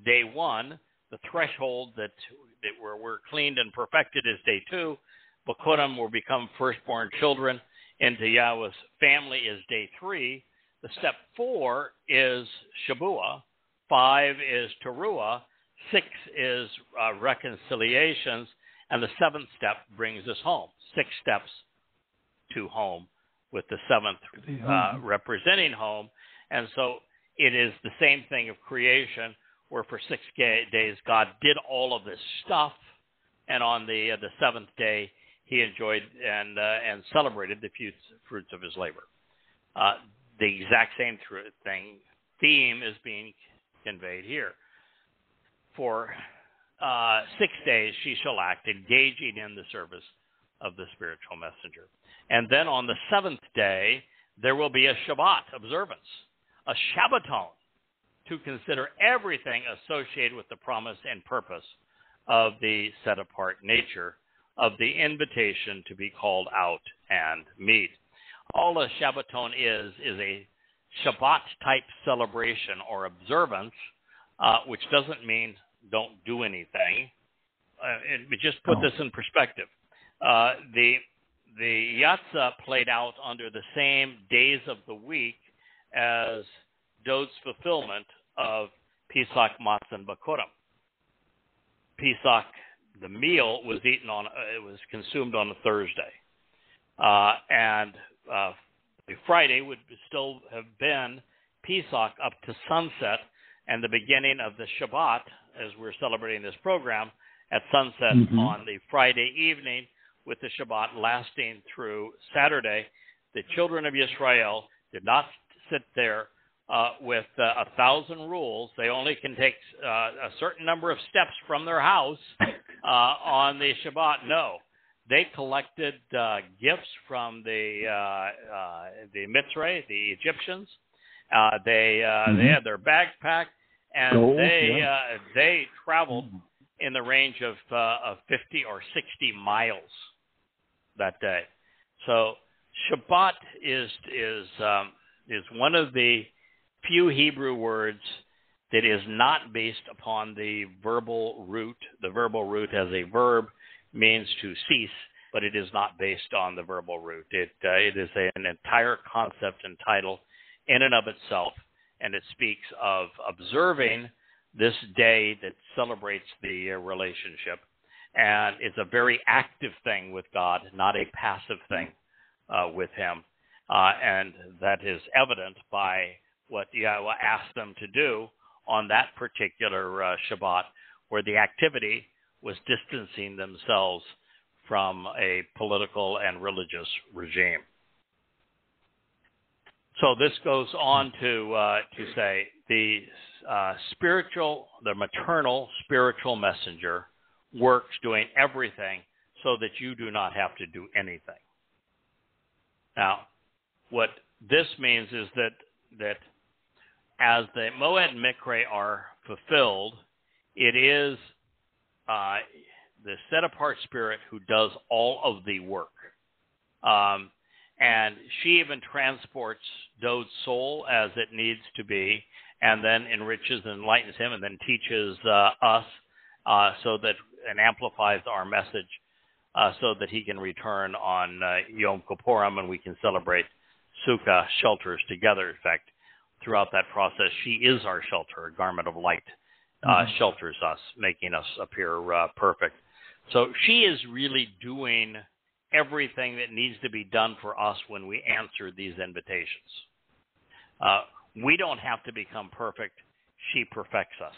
day 1. The threshold that where we're cleaned and perfected is day 2. Bikurim will become firstborn children into Yahweh's family is day 3. The step 4 is Shabua. 5 is Towrah. 6 is reconciliations. And the 7th step brings us home. 6 steps to home, with the 7th representing home. And so it is the same thing of creation, where for 6 days God did all of this stuff, and on the 7th day he enjoyed and celebrated the fruits of his labor. The exact same theme is being conveyed here. For 6 days she shall act, engaging in the service of the spiritual messenger. And then on the 7th day there will be a Shabat observance, a Shabbaton, to consider everything associated with the promise and purpose of the set-apart nature of the invitation to be called out and meet. All a Shabbaton is a Shabbat-type celebration or observance, which doesn't mean don't do anything. Just put this in perspective. The Yatzah played out under the same days of the week as Dode's fulfillment of Pesach, Matzah, and Bikurim. Pesach, the meal, was eaten it was consumed on a Thursday, and Friday would still have been Pesach up to sunset, and the beginning of the Shabat, as we're celebrating this program, at sunset on the Friday evening, with the Shabat lasting through Saturday. The children of Israel did not sit there with 1,000 rules. They only can take a certain number of steps from their house on the Shabbat. No. They collected gifts from the Mitzray, the Egyptians. They had their bags packed, and they traveled in the range of 50 or 60 miles that day. So Shabbat is one of the few Hebrew words that is not based upon the verbal root. The verbal root as a verb means to cease, but it is not based on the verbal root. It is an entire concept and title in and of itself, and it speaks of observing this day that celebrates the relationship. And it's a very active thing with God, not a passive thing with him. And that is evident by what Yahowah asked them to do on that particular Shabbat, where the activity was distancing themselves from a political and religious regime. So this goes on to say the maternal spiritual messenger works doing everything so that you do not have to do anything. Now, what this means is that as the Moed and Mikre are fulfilled, it is the set-apart spirit who does all of the work. And she even transports Dod's soul as it needs to be, and then enriches and enlightens him, and then teaches us and amplifies our message so that he can return on Yom Kippurim, and we can celebrate Sukkah shelters together. In fact, throughout that process, she is our shelter. A garment of light shelters us, making us appear perfect. So she is really doing everything that needs to be done for us when we answer these invitations. We don't have to become perfect. She perfects us,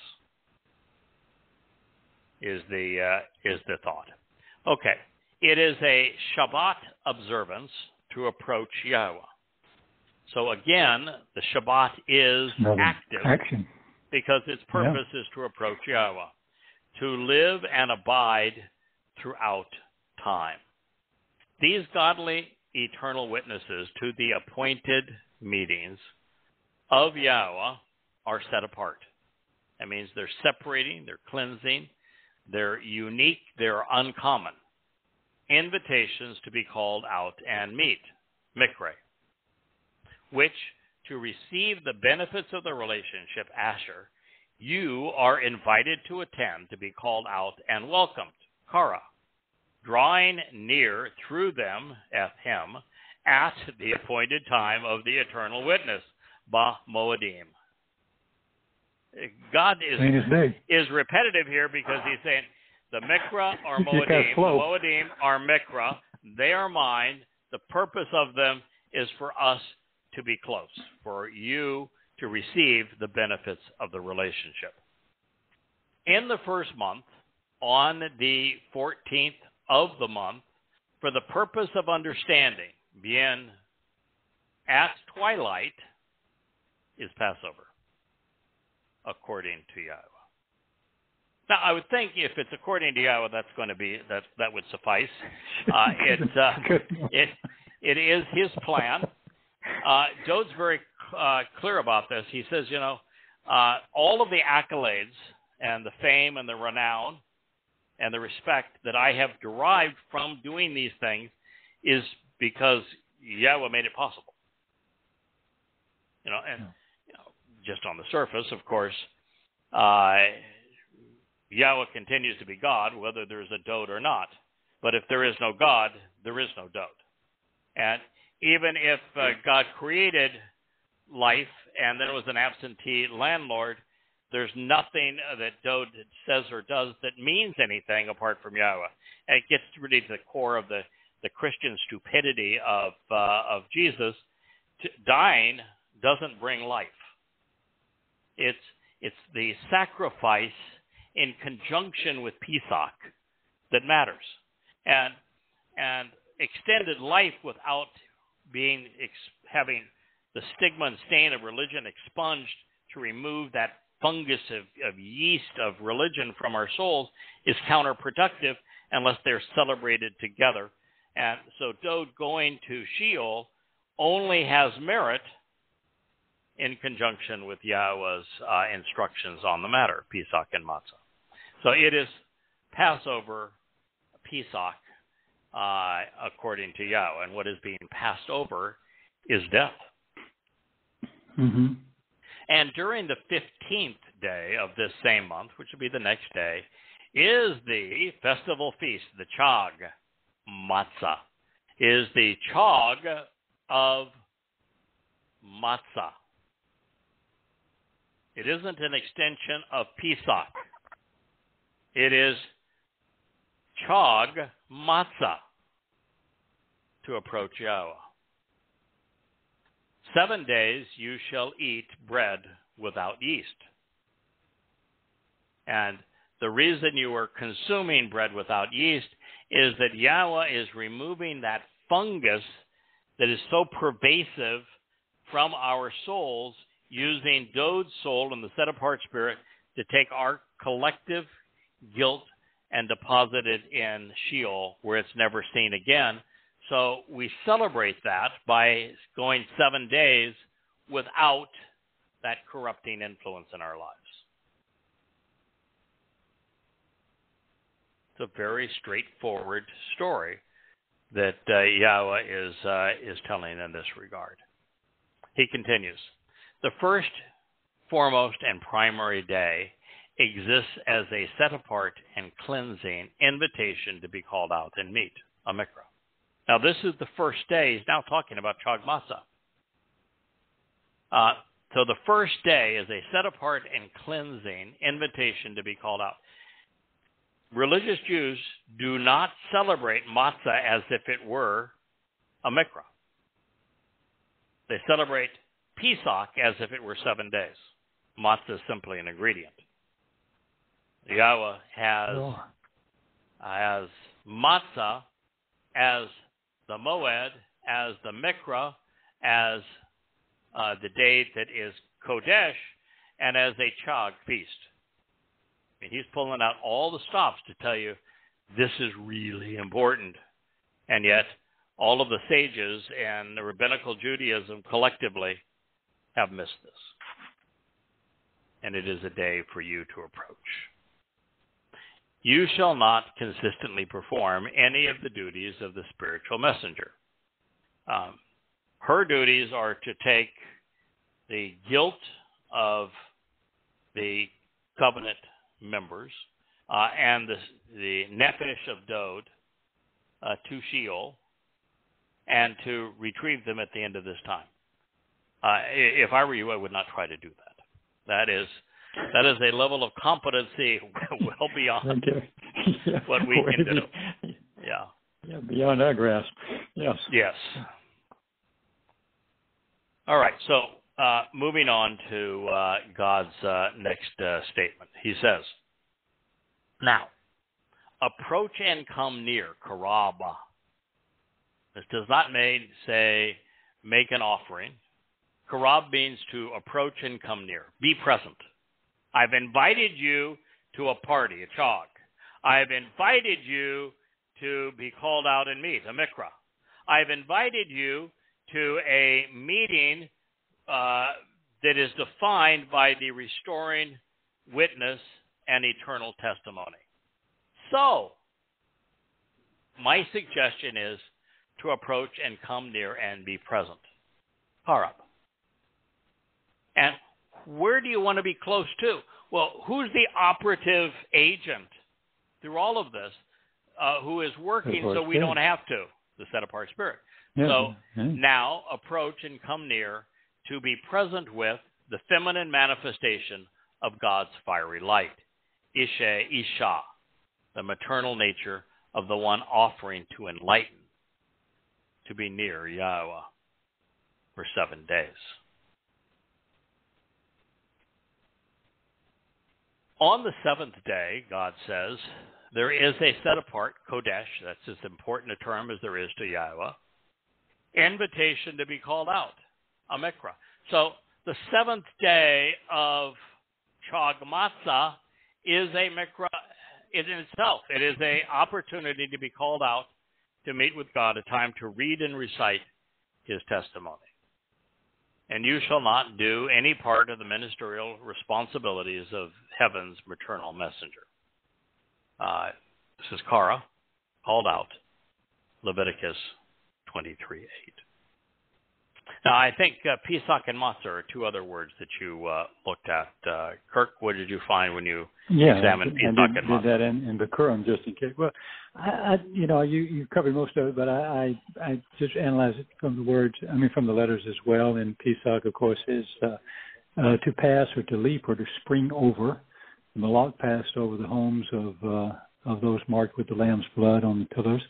is the thought. Okay. It is a Shabbat observance to approach Yahowah. So again, the Shabbat is active because its purpose is to approach Yahowah, to live and abide throughout time. These godly eternal witnesses to the appointed meetings of Yahowah are set apart. That means they're separating, they're cleansing, they're unique, they're uncommon. Invitations to be called out and meet, Mikre, which to receive the benefits of the relationship, Asher, you are invited to attend to be called out and welcomed, Kara, drawing near through them, him, at the appointed time of the eternal witness, Ba Moedim. God is repetitive here because he's saying the Mikra are Moedim, the Moedim are Mikra, they are mine. The purpose of them is for us to be close, for you to receive the benefits of the relationship. In the first month, on the 14th of the month, for the purpose of understanding, bien, at twilight, is Passover, according to Yahowah. Now, I would think if it's according to Yahowah, that's going to be that would suffice. It is his plan. Jode's very clear about this. He says, all of the accolades and the fame and the renown and the respect that I have derived from doing these things is because Yahowah made it possible. Just on the surface, of course, Yahowah continues to be God, whether there's a Dode or not. But if there is no God, there is no Dode. And even if God created life and then it was an absentee landlord, there's nothing that Dode says or does that means anything apart from Yahowah. And it gets really to the core of the Christian stupidity of Jesus, dying doesn't bring life. It's the sacrifice in conjunction with Pesach that matters. And extended life without having the stigma and stain of religion expunged to remove that fungus of yeast of religion from our souls is counterproductive unless they're celebrated together. And so Dode going to Sheol only has merit in conjunction with Yahweh's instructions on the matter, Pesach and Matzah. So it is Passover, Pesach, according to Yahweh. And what is being passed over is death. Mm-hmm. And during the 15th day of this same month, which will be the next day, is the festival feast, the Chag Matsah, is the Chag of Matzah. It isn't an extension of Pesach. It is Chag Matzah to approach Yahweh. 7 days you shall eat bread without yeast. And the reason you are consuming bread without yeast is that Yahweh is removing that fungus that is so pervasive from our souls, using Dode's soul and the set-apart spirit to take our collective guilt and deposit it in Sheol, where it's never seen again. So we celebrate that by going 7 days without that corrupting influence in our lives. It's a very straightforward story that Yahweh is telling in this regard. He continues, the first, foremost, and primary day exists as a set-apart and cleansing invitation to be called out and meet, a mikra. Now, this is the first day. He's now talking about Chag Matsah. So the first day is a set-apart and cleansing invitation to be called out. Religious Jews do not celebrate matzah as if it were a mikra. They celebrate Pesach as if it were 7 days. Matzah is simply an ingredient. Yahweh has matzah as the moed, as the mikra, as the day that is Kodesh, and as a Chag feast. I mean, he's pulling out all the stops to tell you this is really important. And yet, all of the sages and the rabbinical Judaism collectively have missed this. And it is a day for you to approach. You shall not consistently perform any of the duties of the spiritual messenger. Her duties are to take the guilt of the covenant members and the nefesh of Dode to Sheol and to retrieve them at the end of this time. If I were you, I would not try to do that. That is a level of competency well beyond what we can do. Yeah, beyond our grasp. Yes. Yes. All right, so moving on to God's next statement. He says, now, approach and come near, karaba. This does not say make an offering. Karab means to approach and come near. Be present. I've invited you to a party, a chag. I've invited you to be called out and meet, a mikra. I've invited you to a meeting that is defined by the restoring witness and eternal testimony. So, my suggestion is to approach and come near and be present. Harab. And where do you want to be close to? Well, who's the operative agent through all of this who is working so we don't have to? The set-apart spirit. Yeah. So now approach and come near to be present with the feminine manifestation of God's fiery light. Isha, the maternal nature of the one offering to enlighten, to be near Yahweh. for 7 days. On the seventh day, God says, there is a set-apart, Kodesh, that's as important a term as there is to Yahowah, invitation to be called out, a mikra. So the seventh day of Chag Matsah is a mikra in itself. It is an opportunity to be called out to meet with God, a time to read and recite his testimony. And you shall not do any part of the ministerial responsibilities of heaven's maternal messenger. This is Korah, called out, Leviticus 23:8. Now, I think Pesach and Matzah are two other words that you looked at. Kirk, what did you find when you examined Pesach and Matzah? I did that in Bikurim just in case. Well, you covered most of it, but I just analyzed it from the letters as well. And Pesach, of course, is to pass or to leap or to spring over. The Malach passed over the homes of those marked with the lamb's blood on the pillars,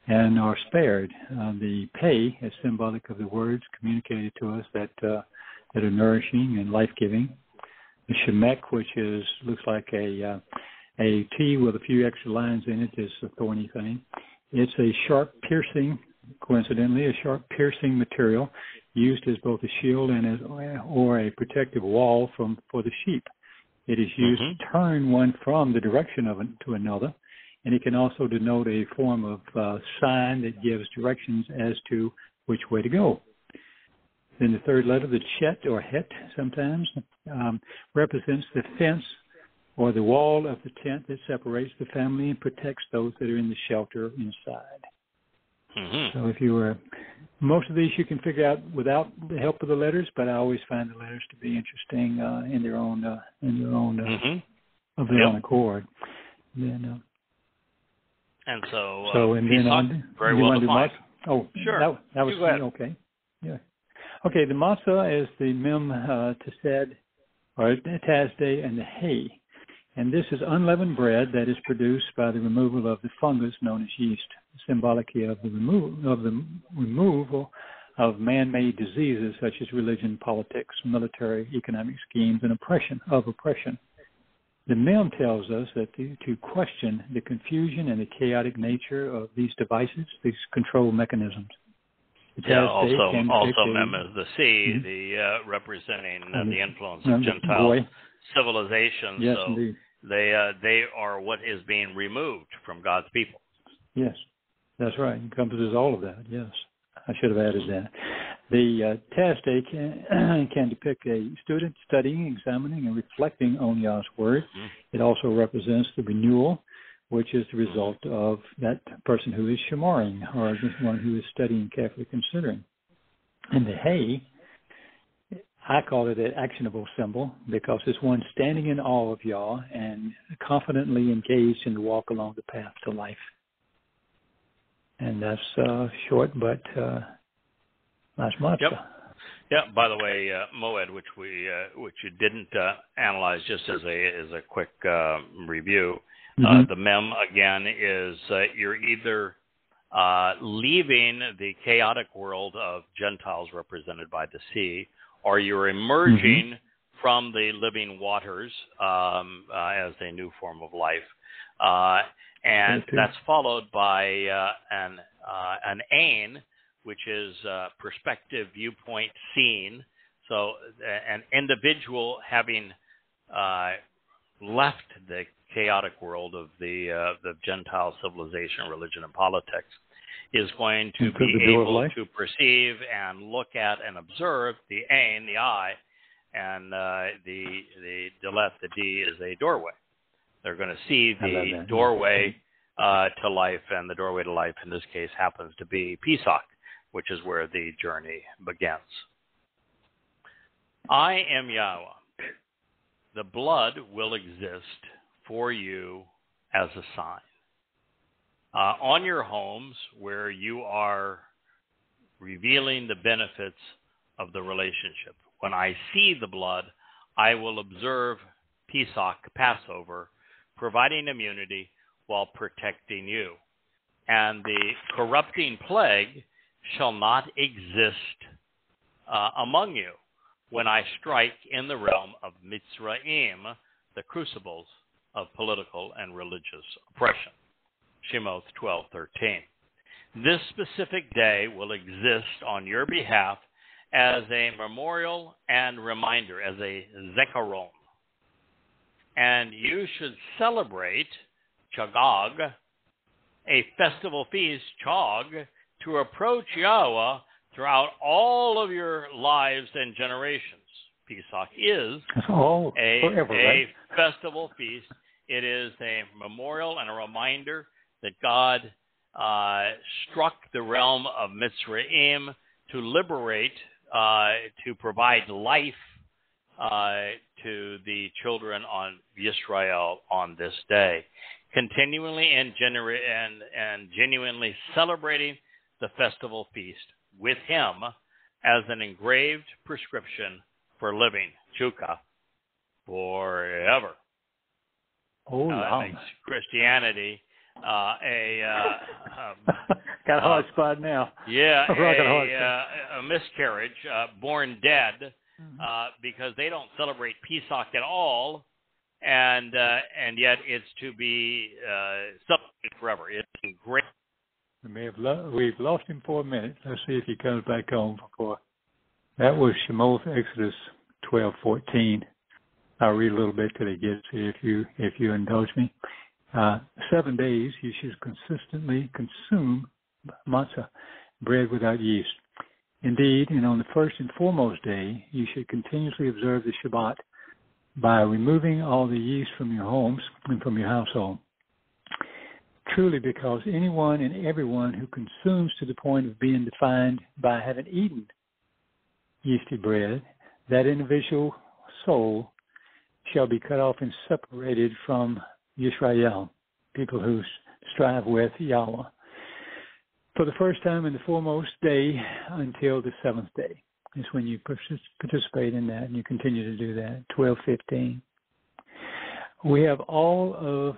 and are spared. The pay is symbolic of the words communicated to us that are nourishing and life-giving. The shemek, which looks like a T with a few extra lines in it, is a thorny thing. It's a sharp piercing, coincidentally, a sharp piercing material used as both a shield and or a protective wall for the sheep. It is used to turn one from the direction of it to another. And it can also denote a form of sign that gives directions as to which way to go. Then the third letter, the chet or het sometimes, represents the fence or the wall of the tent that separates the family and protects those that are in the shelter inside. So if you were, most of these you can figure out without the help of the letters, but I always find the letters to be interesting in their own of their own accord. Then. And so then very well defined. Oh, sure. That was okay. Yeah. Okay, the matzah is the mem tesed, or tasday, and the hay. And this is unleavened bread that is produced by the removal of the fungus known as yeast, symbolically of the removal of man-made diseases such as religion, politics, military, economic schemes, and oppression. The mem tells us that to question the confusion and the chaotic nature of these devices, these control mechanisms. Also mem is the sea, the representing the influence of Gentile civilization. Yes, so indeed. They are what is being removed from God's people. Yes, that's right. It encompasses all of that. Yes, I should have added that. The test can depict a student studying, examining, and reflecting on Yah's word. It also represents the renewal, which is the result of that person who is shamoring, or just one who is studying, carefully considering. And the hay, I call it an actionable symbol because it's one standing in awe of Yah and confidently engaged in the walk along the path to life. And that's short, but that's much. Yep. Yeah. By the way, Moed, which you didn't analyze, just as a quick review, the mem again is you're either leaving the chaotic world of Gentiles represented by the sea, or you're emerging from the living waters as a new form of life. And that's followed by an ain, which is perspective, viewpoint, seen. So an individual having left the chaotic world of the Gentile civilization, religion, and politics is going to be able to perceive and look at and observe the ain, the eye, and the delet, the D, is a doorway. They're going to see the doorway to life, and the doorway to life in this case happens to be Pesach, which is where the journey begins. I am Yahowah. The blood will exist for you as a sign. On your homes where you are revealing the benefits of the relationship. When I see the blood, I will observe Pesach, Passover, providing immunity while protecting you. And the corrupting plague shall not exist among you when I strike in the realm of Mitzrayim the crucibles of political and religious oppression. Shemot 12:13. This specific day will exist on your behalf as a memorial and reminder, as a zekaron. And you should celebrate Chagag, a festival feast, Chag, to approach Yahweh throughout all of your lives and generations. Pesach is a festival feast. It is a memorial and a reminder that God struck the realm of Mitzrayim to liberate, to provide life to the children on Yisrael on this day, continually and genuinely celebrating the festival feast with him as an engraved prescription for living Chukah forever. Makes Christianity got a hard spot now. Yeah, a miscarriage, born dead, because they don't celebrate Pesach at all, and yet it's to be celebrated forever. It's great. We've lost him for a minute. Let's see if he comes back on. That was Shemot, Exodus 12:14. I'll read a little bit till he gets here, if you indulge me. 7 days you should consistently consume matzah, bread without yeast. Indeed, and on the first and foremost day, you should continuously observe the Shabat by removing all the yeast from your homes and from your household. Truly, because anyone and everyone who consumes to the point of being defined by having eaten yeasty bread, that individual soul shall be cut off and separated from Yisrael, people who strive with Yahweh, for the first time in the foremost day until the seventh day. Is when you participate in that, and you continue to do that. 12:15. We have all of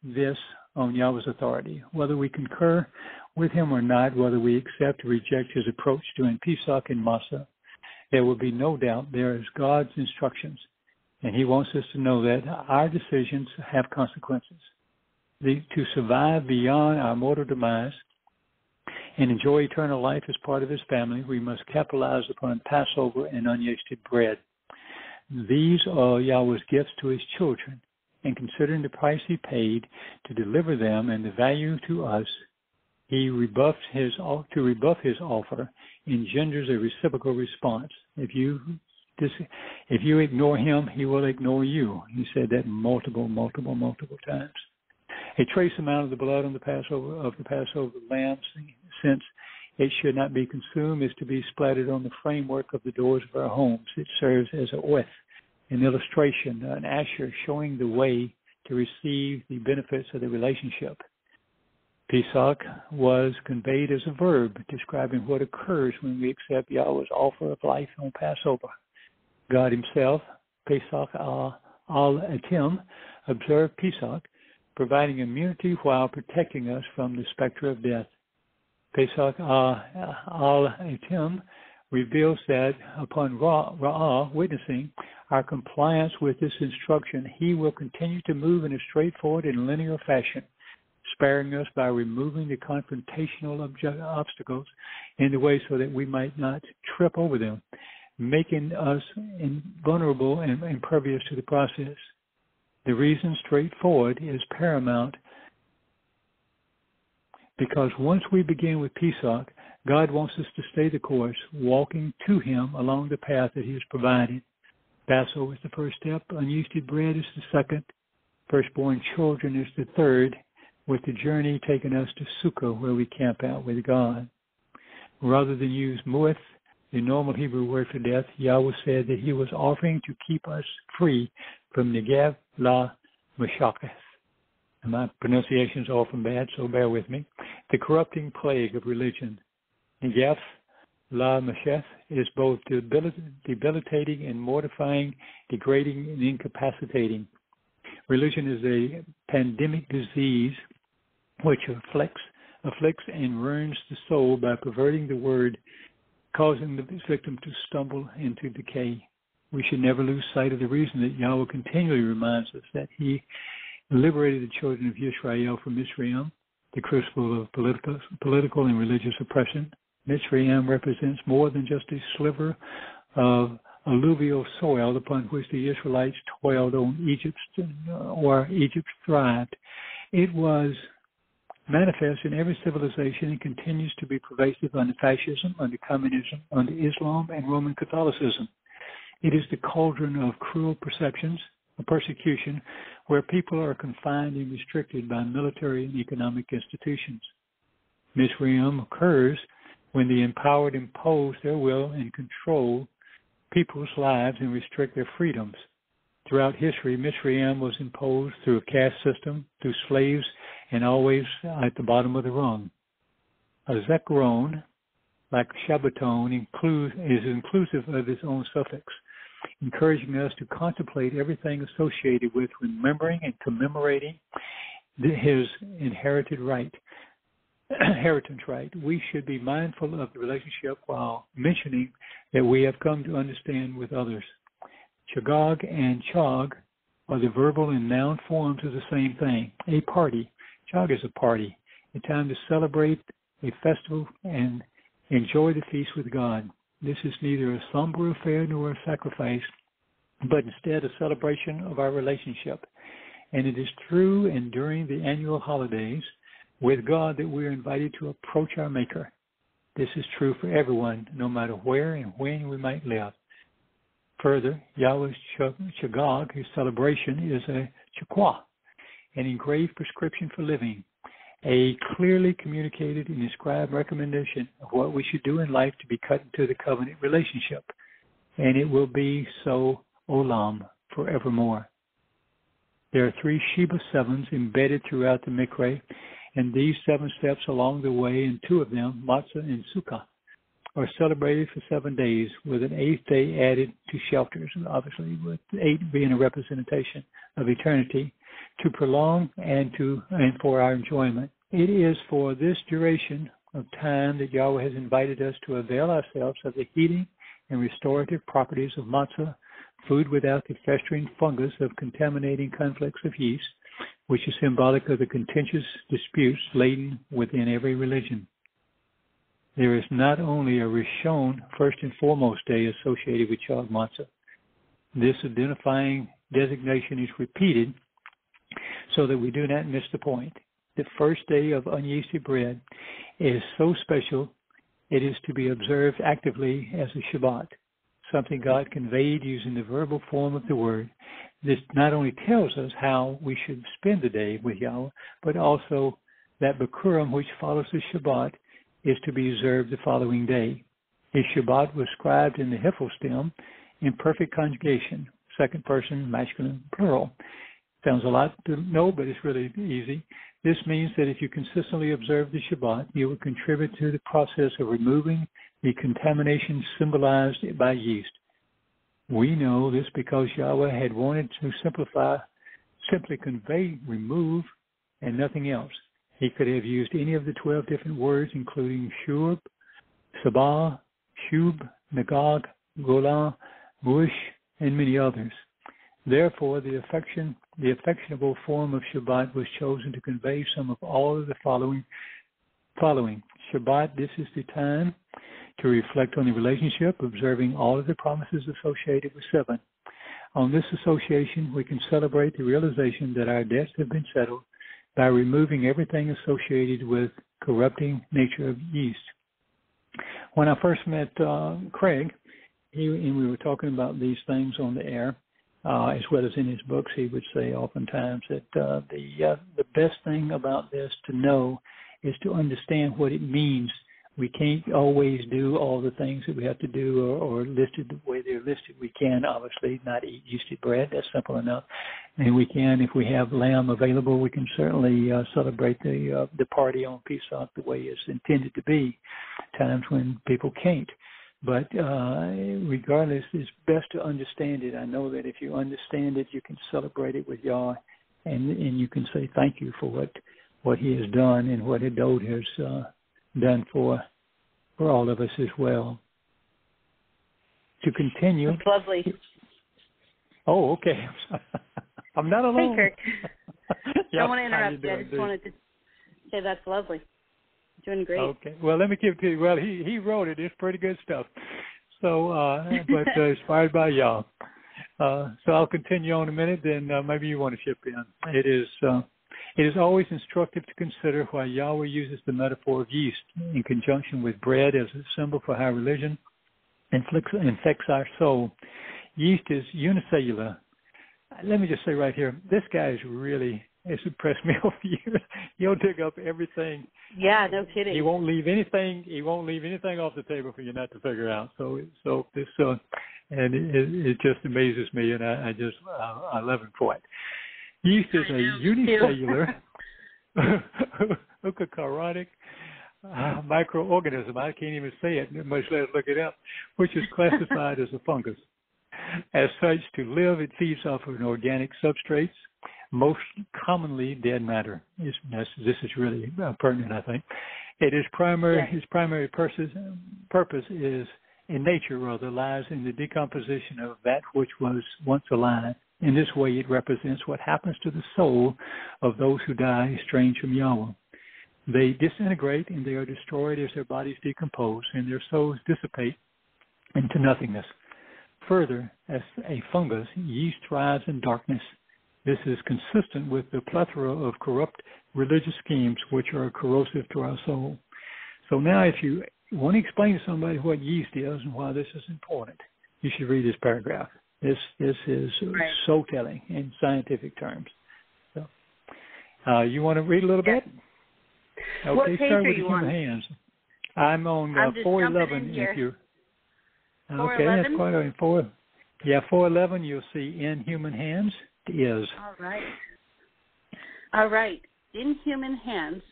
this on Yahweh's authority, whether we concur with him or not, whether we accept or reject his approach during Pesach and Matzah. There will be no doubt there is God's instructions, and he wants us to know that our decisions have consequences. To survive beyond our mortal demise and enjoy eternal life as part of his family, we must capitalize upon Passover and unyeasted bread. These are Yahweh's gifts to his children, and considering the price he paid to deliver them and the value to us, to rebuff his offer engenders a reciprocal response. If you ignore him, he will ignore you. He said that multiple times. A trace amount of the blood on the Passover lamb, since it should not be consumed, is to be splattered on the framework of the doors of our homes. It serves as a oath, an illustration, an asher showing the way to receive the benefits of the relationship. Pesach was conveyed as a verb, describing what occurs when we accept Yahweh's offer of life on Passover. God himself, Pesach al-Atim, observed Pesach, providing immunity while protecting us from the specter of death. Pesach al-Atim reveals that upon Ra'ah witnessing our compliance with this instruction, he will continue to move in a straightforward and linear fashion, sparing us by removing the confrontational obstacles in the way so that we might not trip over them, making us invulnerable and impervious to the process. The reason, straightforward, is paramount, because once we begin with Pesach, God wants us to stay the course, walking to him along the path that he has provided. Passover is the first step, unyeasted bread is the second, firstborn children is the third, with the journey taking us to Sukkah, where we camp out with God. Rather than use mu'eth, the normal Hebrew word for death, Yahweh said that he was offering to keep us free from Negev la Meshacheth. And my pronunciation is often bad, so bear with me. The corrupting plague of religion. Negev la Meshacheth is both debilitating and mortifying, degrading and incapacitating. Religion is a pandemic disease which afflicts and ruins the soul by perverting the word causing the victim to stumble into decay. We should never lose sight of the reason that Yahweh continually reminds us that he liberated the children of Israel from Mitzrayim, the crucible of political and religious oppression. Mitzrayim represents more than just a sliver of alluvial soil upon which the Israelites toiled on Egypt thrived. It was manifest in every civilization and continues to be pervasive under fascism, under communism, under Islam, and Roman Catholicism. It is the cauldron of cruel perceptions, of persecution, where people are confined and restricted by military and economic institutions. Mitzrayim occurs when the empowered impose their will and control people's lives and restrict their freedoms. Throughout history, Mitzrayim was imposed through a caste system, through slaves, and always at the bottom of the rung. A zekaron, like Shabbaton, is inclusive of its own suffix, encouraging us to contemplate everything associated with remembering and commemorating his inheritance right. We should be mindful of the relationship while mentioning that we have come to understand with others. Chagog and Chag are the verbal and noun forms of the same thing, a party. Chag is a party, a time to celebrate a festival and enjoy the feast with God. This is neither a somber affair nor a sacrifice, but instead a celebration of our relationship. And it is through and during the annual holidays with God that we are invited to approach our Maker. This is true for everyone, no matter where and when we might live. Further, Yahweh's Chagog, his celebration, is a chakwa, an engraved prescription for living, a clearly communicated and described recommendation of what we should do in life to be cut into the covenant relationship. And it will be so olam, forevermore. There are 3 Sheba 7s embedded throughout the Mikra, and these 7 steps along the way, and 2 of them, Matzah and Sukkah, are celebrated for 7 days, with an 8th day added to shelters, obviously with 8 being a representation of eternity, to prolong and for our enjoyment. It is for this duration of time that Yahweh has invited us to avail ourselves of the healing and restorative properties of matzah, food without the festering fungus of contaminating conflicts of yeast, which is symbolic of the contentious disputes laden within every religion. There is not only a Rishon, first and foremost day associated with Chag Matsah. This identifying designation is repeated so that we do not miss the point. The first day of unyeasted bread is so special, it is to be observed actively as a Shabbat, something God conveyed using the verbal form of the word. This not only tells us how we should spend the day with Yahweh, but also that Bikurim, which follows the Shabbat, is to be observed the following day. A Shabbat was scribed in the Hiphil stem in perfect conjugation, second person, masculine, plural. Sounds a lot to know, but it's really easy. This means that if you consistently observe the Shabbat, you will contribute to the process of removing the contamination symbolized by yeast. We know this because Yahweh had wanted to simply convey remove and nothing else. He could have used any of the 12 different words, including shub, sabah, shub, nagag, golah, mush, and many others. Therefore, the affectionable form of Shabbat was chosen to convey some of all of the following. Shabbat, this is the time to reflect on the relationship, observing all of the promises associated with 7. On this association, we can celebrate the realization that our debts have been settled by removing everything associated with corrupting nature of yeast. When I first met Craig, and we were talking about these things on the air, as well as in his books, he would say oftentimes that the best thing about this to know is to understand what it means. We can't always do all the things that we have to do or listed the way they're listed. We can obviously not eat yeasted bread. That's simple enough. And we can, if we have lamb available, we can certainly celebrate the party on Pesach the way it's intended to be. Times when people can't. But regardless, it's best to understand it. I know that if you understand it, you can celebrate it with Yah, and you can say thank you for what He has done and what Adod has done for all of us as well. to continue. That's lovely. Oh, okay. I'm not alone. Hey, Kirk. Yep. Don't want to interrupt you. I just wanted to say that's lovely. Doing great. Okay. Well, let me give it to you. Well, he wrote it. It's pretty good stuff. So, but inspired by y'all. So I'll continue on a minute. Then maybe you want to chip in. It is always instructive to consider why Yahweh uses the metaphor of yeast in conjunction with bread as a symbol for how religion infects our soul. Yeast is unicellular. Let me just say right here, this guy is really, it's impressed me over the years. He'll dig up everything. Yeah, no kidding. He won't leave anything off the table for you not to figure out. So this, and it just amazes me, and I love him for it. Yeast is a unicellular, eukaryotic microorganism. I can't even say it, much less look it up, which is classified as a fungus. As such, to live, it feeds off of an organic substrates, most commonly dead matter. This is really pertinent, I think. His primary purpose is, in nature rather, lies in the decomposition of that which was once alive. In this way, it represents what happens to the soul of those who die estranged from Yahweh. They disintegrate and they are destroyed as their bodies decompose and their souls dissipate into nothingness. Further, as a fungus, yeast thrives in darkness. This is consistent with the plethora of corrupt religious schemes which are corrosive to our soul. So now if you want to explain to somebody what yeast is and why this is important, you should read this paragraph. This is so telling in scientific terms. So, you want to read a little bit? Okay, what page start are with the you human on? hands. I'm on 411 if you're... Okay, that's quite a 411. You'll see in human hands is. All right. In human hands,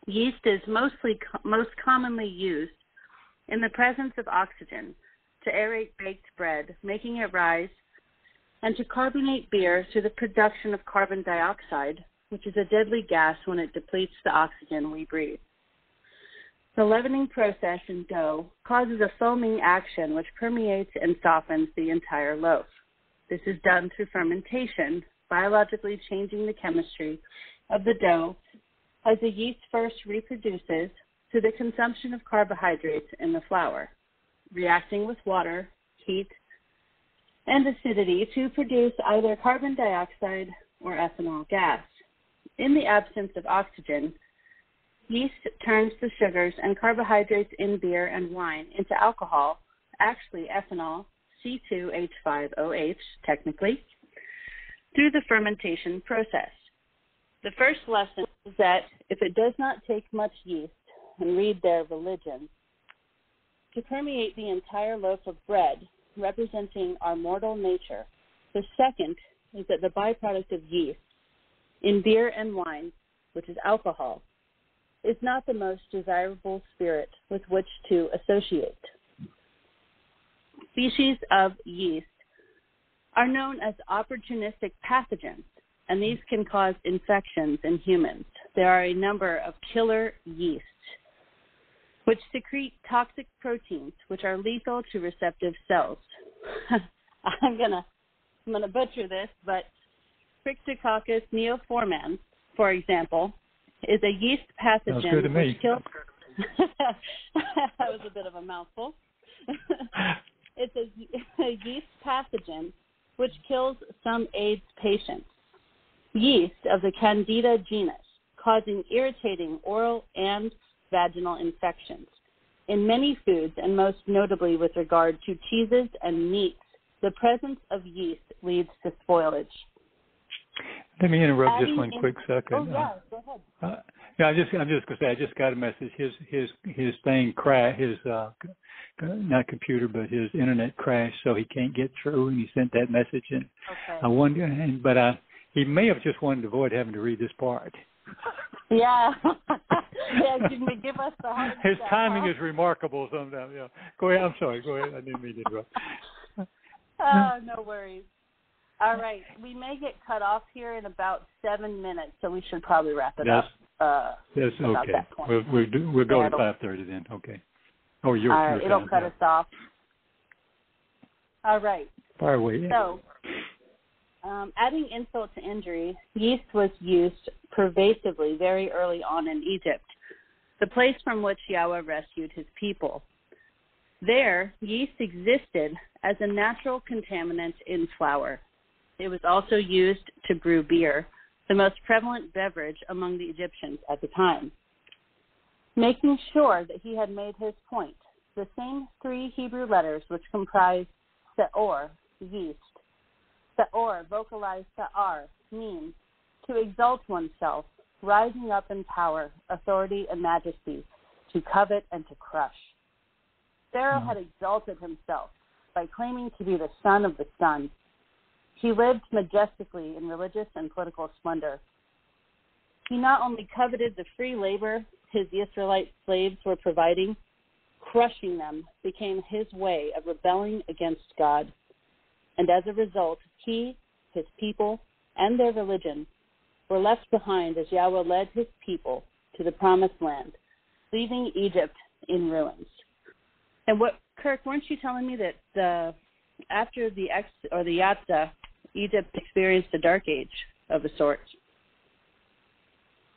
yeast is most commonly used in the presence of oxygen to aerate baked bread, making it rise, and to carbonate beer through the production of carbon dioxide, which is a deadly gas when it depletes the oxygen we breathe. The leavening process in dough causes a foaming action which permeates and softens the entire loaf. This is done through fermentation, biologically changing the chemistry of the dough as the yeast first reproduces to the consumption of carbohydrates in the flour, reacting with water, heat, and acidity to produce either carbon dioxide or ethanol gas. In the absence of oxygen, yeast turns the sugars and carbohydrates in beer and wine into alcohol, actually ethanol, C2H5OH, technically, through the fermentation process. The first lesson is that if it does not take much yeast, and read their religion, to permeate the entire loaf of bread, representing our mortal nature, the second is that the byproduct of yeast in beer and wine, which is alcohol, is not the most desirable spirit with which to associate. Species of yeast are known as opportunistic pathogens, and these can cause infections in humans. There are a number of killer yeasts, which secrete toxic proteins, which are lethal to receptive cells. I'm gonna butcher this, but Cryptococcus neoformans, for example, is a yeast pathogen. Sounds good to me. That was a bit of a mouthful. It's a yeast pathogen which kills some AIDS patients. Yeast of the Candida genus, causing irritating oral and vaginal infections. In many foods, and most notably with regard to cheeses and meats, the presence of yeast leads to spoilage. Let me interrupt just one quick second. Oh, yeah, go ahead. I'm just going to say I just got a message. His thing crashed. His not computer, but his internet crashed, so he can't get through. And he sent that message, and I wonder. But he may have just wanted to avoid having to read this part. Yeah. Yeah. Can you give us the? His timing is remarkable sometimes. Yeah. Go ahead. I'm sorry. Go ahead. I didn't mean to interrupt. Oh, no worries. All right. We may get cut off here in about 7 minutes, so we should probably wrap it up. Yes, okay. We'll go to 5:30 then. Okay. Oh, it'll cut us off. All right. Far away. So, adding insult to injury, yeast was used pervasively very early on in Egypt, the place from which Yahweh rescued his people. There, yeast existed as a natural contaminant in flour. It was also used to brew beer, the most prevalent beverage among the Egyptians at the time. Making sure that he had made his point, the same three Hebrew letters which comprise se'or, yeast. Se'or, vocalized sa'ar, means to exalt oneself, rising up in power, authority, and majesty, to covet and to crush. Pharaoh had exalted himself by claiming to be the son of the sun. He lived majestically in religious and political splendor. He not only coveted the free labor his Israelite slaves were providing, crushing them became his way of rebelling against God. And as a result, he, his people, and their religion were left behind as Yahweh led his people to the promised land, leaving Egypt in ruins. And Kirk, weren't you telling me that after the Yada, Egypt experienced a dark age of a sort?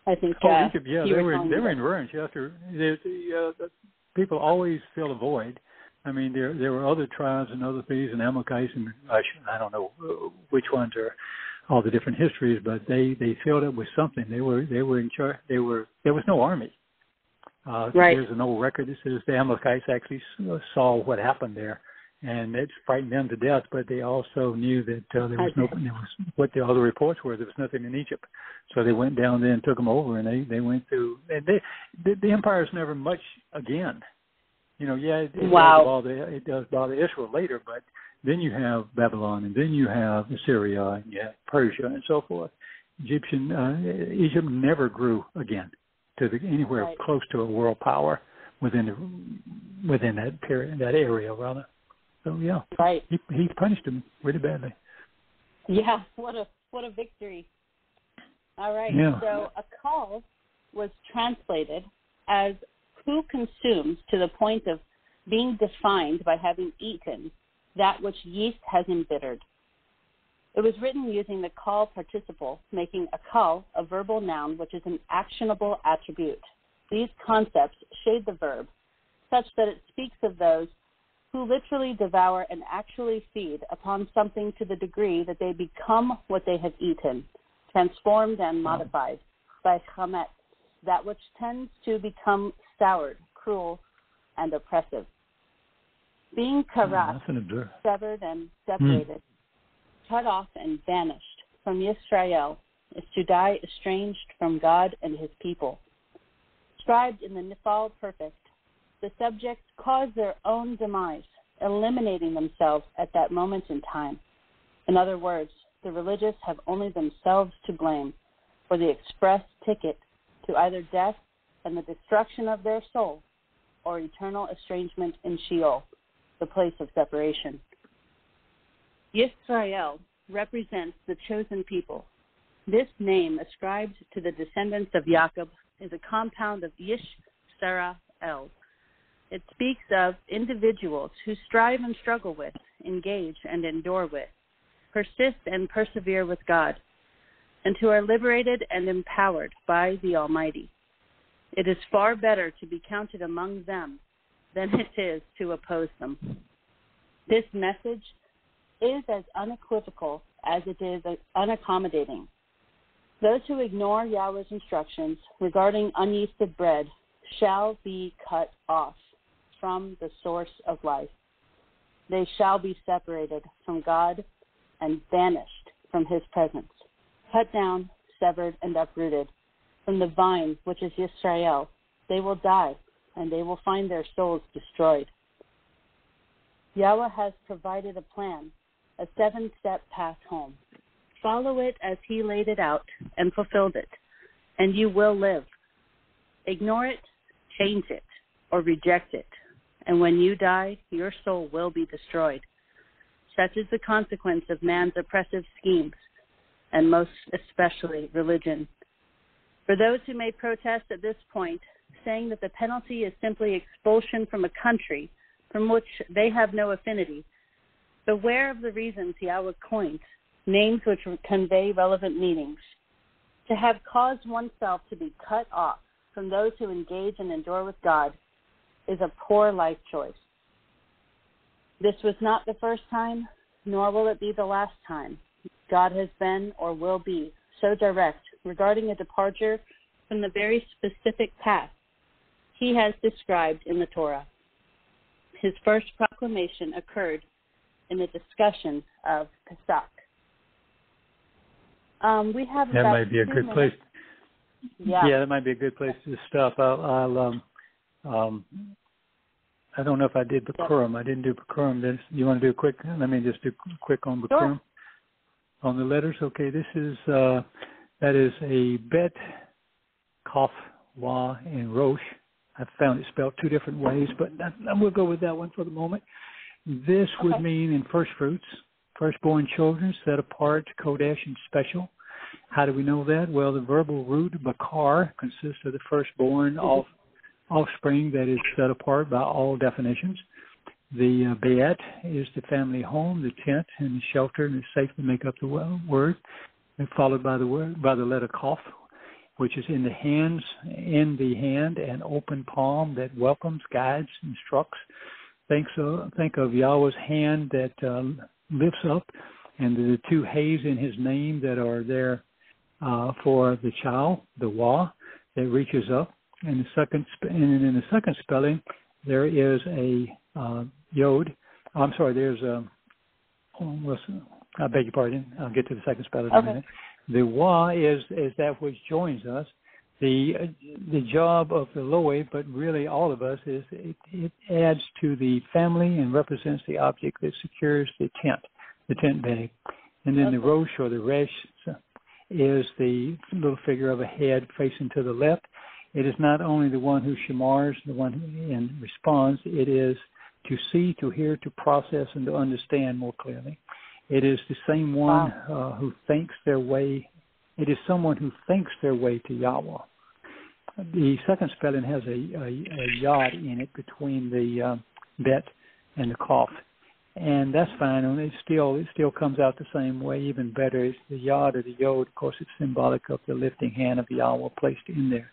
I think. Egypt, yeah, they were in ruins. People always fill a void. I mean, there were other tribes and other things, and Amalekites, and I don't know which ones are all the different histories, but they filled it with something. They were in charge. There was no army. Right. There's an old record that says the Amalekites actually saw what happened there, and it frightened them to death. But they also knew that what the other reports were. There was nothing in Egypt, so they went down there and took them over, and they went through. And the empire's never much again. You know, yeah, it does bother Israel later, but then you have Babylon, and then you have Assyria, and you have Persia, and so forth. Egypt never grew again to anywhere close to a world power within that period, that area rather. So yeah, he punished them really badly. Yeah, what a victory! All right, So a call was translated as who consumes to the point of being defined by having eaten that which yeast has embittered. It was written using the call participle, making a call a verbal noun, which is an actionable attribute. These concepts shade the verb, such that it speaks of those who literally devour and actually feed upon something to the degree that they become what they have eaten, transformed and modified by chametz, that which tends to become soured, cruel, and oppressive. Being karat, severed and separated, cut off and banished from Yisrael, is to die estranged from God and his people. Scribed in the Nifal perfect, the subjects cause their own demise, eliminating themselves at that moment in time. In other words, the religious have only themselves to blame for the express ticket to either death and the destruction of their soul, or eternal estrangement in Sheol, the place of separation. Yisrael represents the chosen people. This name, ascribed to the descendants of Jacob, is a compound of Yish, Sarah, El. It speaks of individuals who strive and struggle with, engage and endure with, persist and persevere with God, and who are liberated and empowered by the Almighty. It is far better to be counted among them than it is to oppose them. This message is as unequivocal as it is unaccommodating. Those who ignore Yahweh's instructions regarding unyeasted bread shall be cut off from the source of life. They shall be separated from God and banished from his presence, cut down, severed, and uprooted. From the vine, which is Yisrael, they will die, and they will find their souls destroyed. Yahweh has provided a plan, a 7-step path home. Follow it as he laid it out and fulfilled it, and you will live. Ignore it, change it, or reject it, and when you die, your soul will be destroyed. Such is the consequence of man's oppressive schemes, and most especially religion. For those who may protest at this point, saying that the penalty is simply expulsion from a country from which they have no affinity, Beware of the reasons Yahweh coins, names which convey relevant meanings. To have caused oneself to be cut off from those who engage and endure with God is a poor life choice. This was not the first time, nor will it be the last time God has been or will be so direct regarding a departure from the very specific path he has described in the Torah. His first proclamation occurred in the discussion of Pesach. We have that about might be a 2 good minutes. place. Yeah, that might be a good place to stop. I'll I don't know if I did Bikurim. I didn't do Bikurim. You want to do a quick? Let me just do quick on Bikurim. Sure. On the letters. Okay, this is that is a Bet, Kaf, Wa, and Rosh. I found it spelled 2 different ways, but we'll go with that one for the moment. This would mean in first fruits, firstborn children, set apart, Kodesh, and special. How do we know that? Well, the verbal root, bakar, consists of the firstborn offspring that is set apart by all definitions. The Be'et is the family home, the tent, and the shelter, and it's safe to make up the word. And followed by the letter Kaf, which is in the hand, and open palm that welcomes, guides, instructs. Think of Yahweh's hand that lifts up, and the 2 hays in his name that are there for the child, the Wa, that reaches up. And in the second spelling, there is a Yod. I'm sorry, there's a. I beg your pardon. I'll get to the second spelling in a minute. The Wa is that which joins us. The job of the Loe, but really all of us, is it adds to the family and represents the object that secures the tent bag. And then the Rosh or the Resh is the little figure of a head facing to the left. It is not only the one who shamars, the one who responds. It is to see, to hear, to process, and to understand more clearly. It is the same one who thinks their way. It is someone who thinks their way to Yahweh. The second spelling has a yod in it between the bet and the Kaf, and that's fine. And it still comes out the same way, even better. It's the yod or the yod. Of course, it's symbolic of the lifting hand of Yahweh placed in there.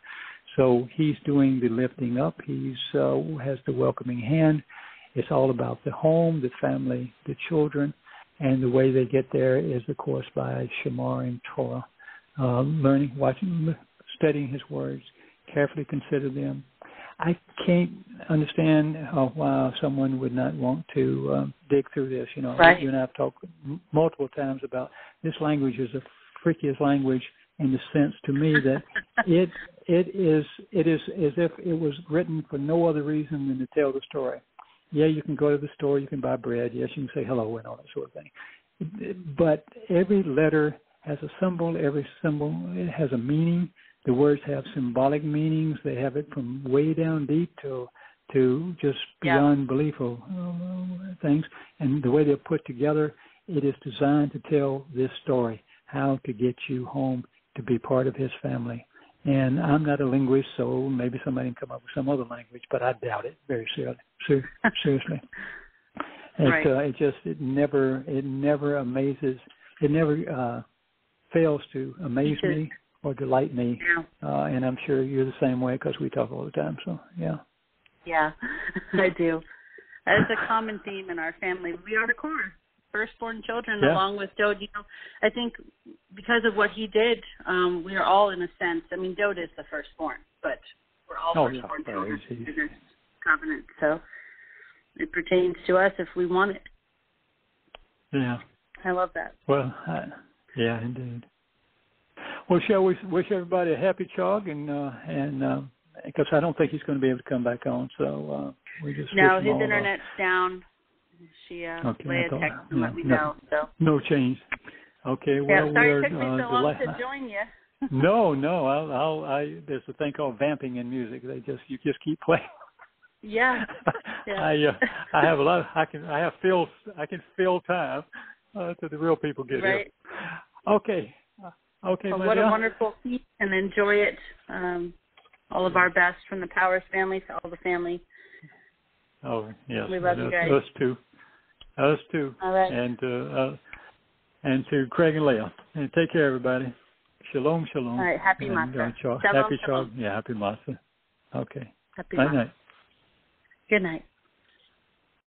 So he's doing the lifting up. He's has the welcoming hand. It's all about the home, the family, the children, and the way they get there is, of course, by Shamar and Torah, learning, watching, studying his words, carefully consider them. I can't understand why someone would not want to dig through this. You know, you and I have talked multiple times about this language is the freakiest language in the sense to me that it is as if it was written for no other reason than to tell the story. Yeah, you can go to the store, you can buy bread. Yes, you can say hello and all that sort of thing. But every letter has a symbol. Every symbol has a meaning. The words have symbolic meanings. They have it from way down deep to just beyond belief of things. And the way they're put together, it is designed to tell this story, how to get you home to be part of his family. And I'm not a linguist, so maybe somebody can come up with some other language, but I doubt it very seriously. It never amazes. It never fails to amaze me or delight me. Yeah. And I'm sure you're the same way because we talk all the time. So yeah. Yeah, I do. That's a common theme in our family. We are the core. Firstborn children, along with Dode. You know, I think because of what he did, we are all, in a sense. I mean, Dode is the firstborn, but we're all firstborn children in this covenant. So it pertains to us if we want it. Yeah, I love that. Well, yeah, indeed. Well, shall we wish everybody a happy Chag and because I don't think he's going to be able to come back on, so we just his internet's down. She lay a text and let me know. So no change. Okay. Well, sorry it took me so long to join you. No. There's a thing called vamping in music. You just keep playing. Yeah. I have a lot. I can fill time till the real people get here. Okay. Okay. Well, what a wonderful feast, and enjoy it. All of our best from the Powers family to all the family. Oh yes. We love you guys. Us too. Us too. All right. And to Craig and Leah. And take care, everybody. Shalom, shalom. All right. Happy Matzah. Shalom, happy shalom. Chag. Yeah, happy Matzah. Okay. Happy Night, Matzah. night. Good night.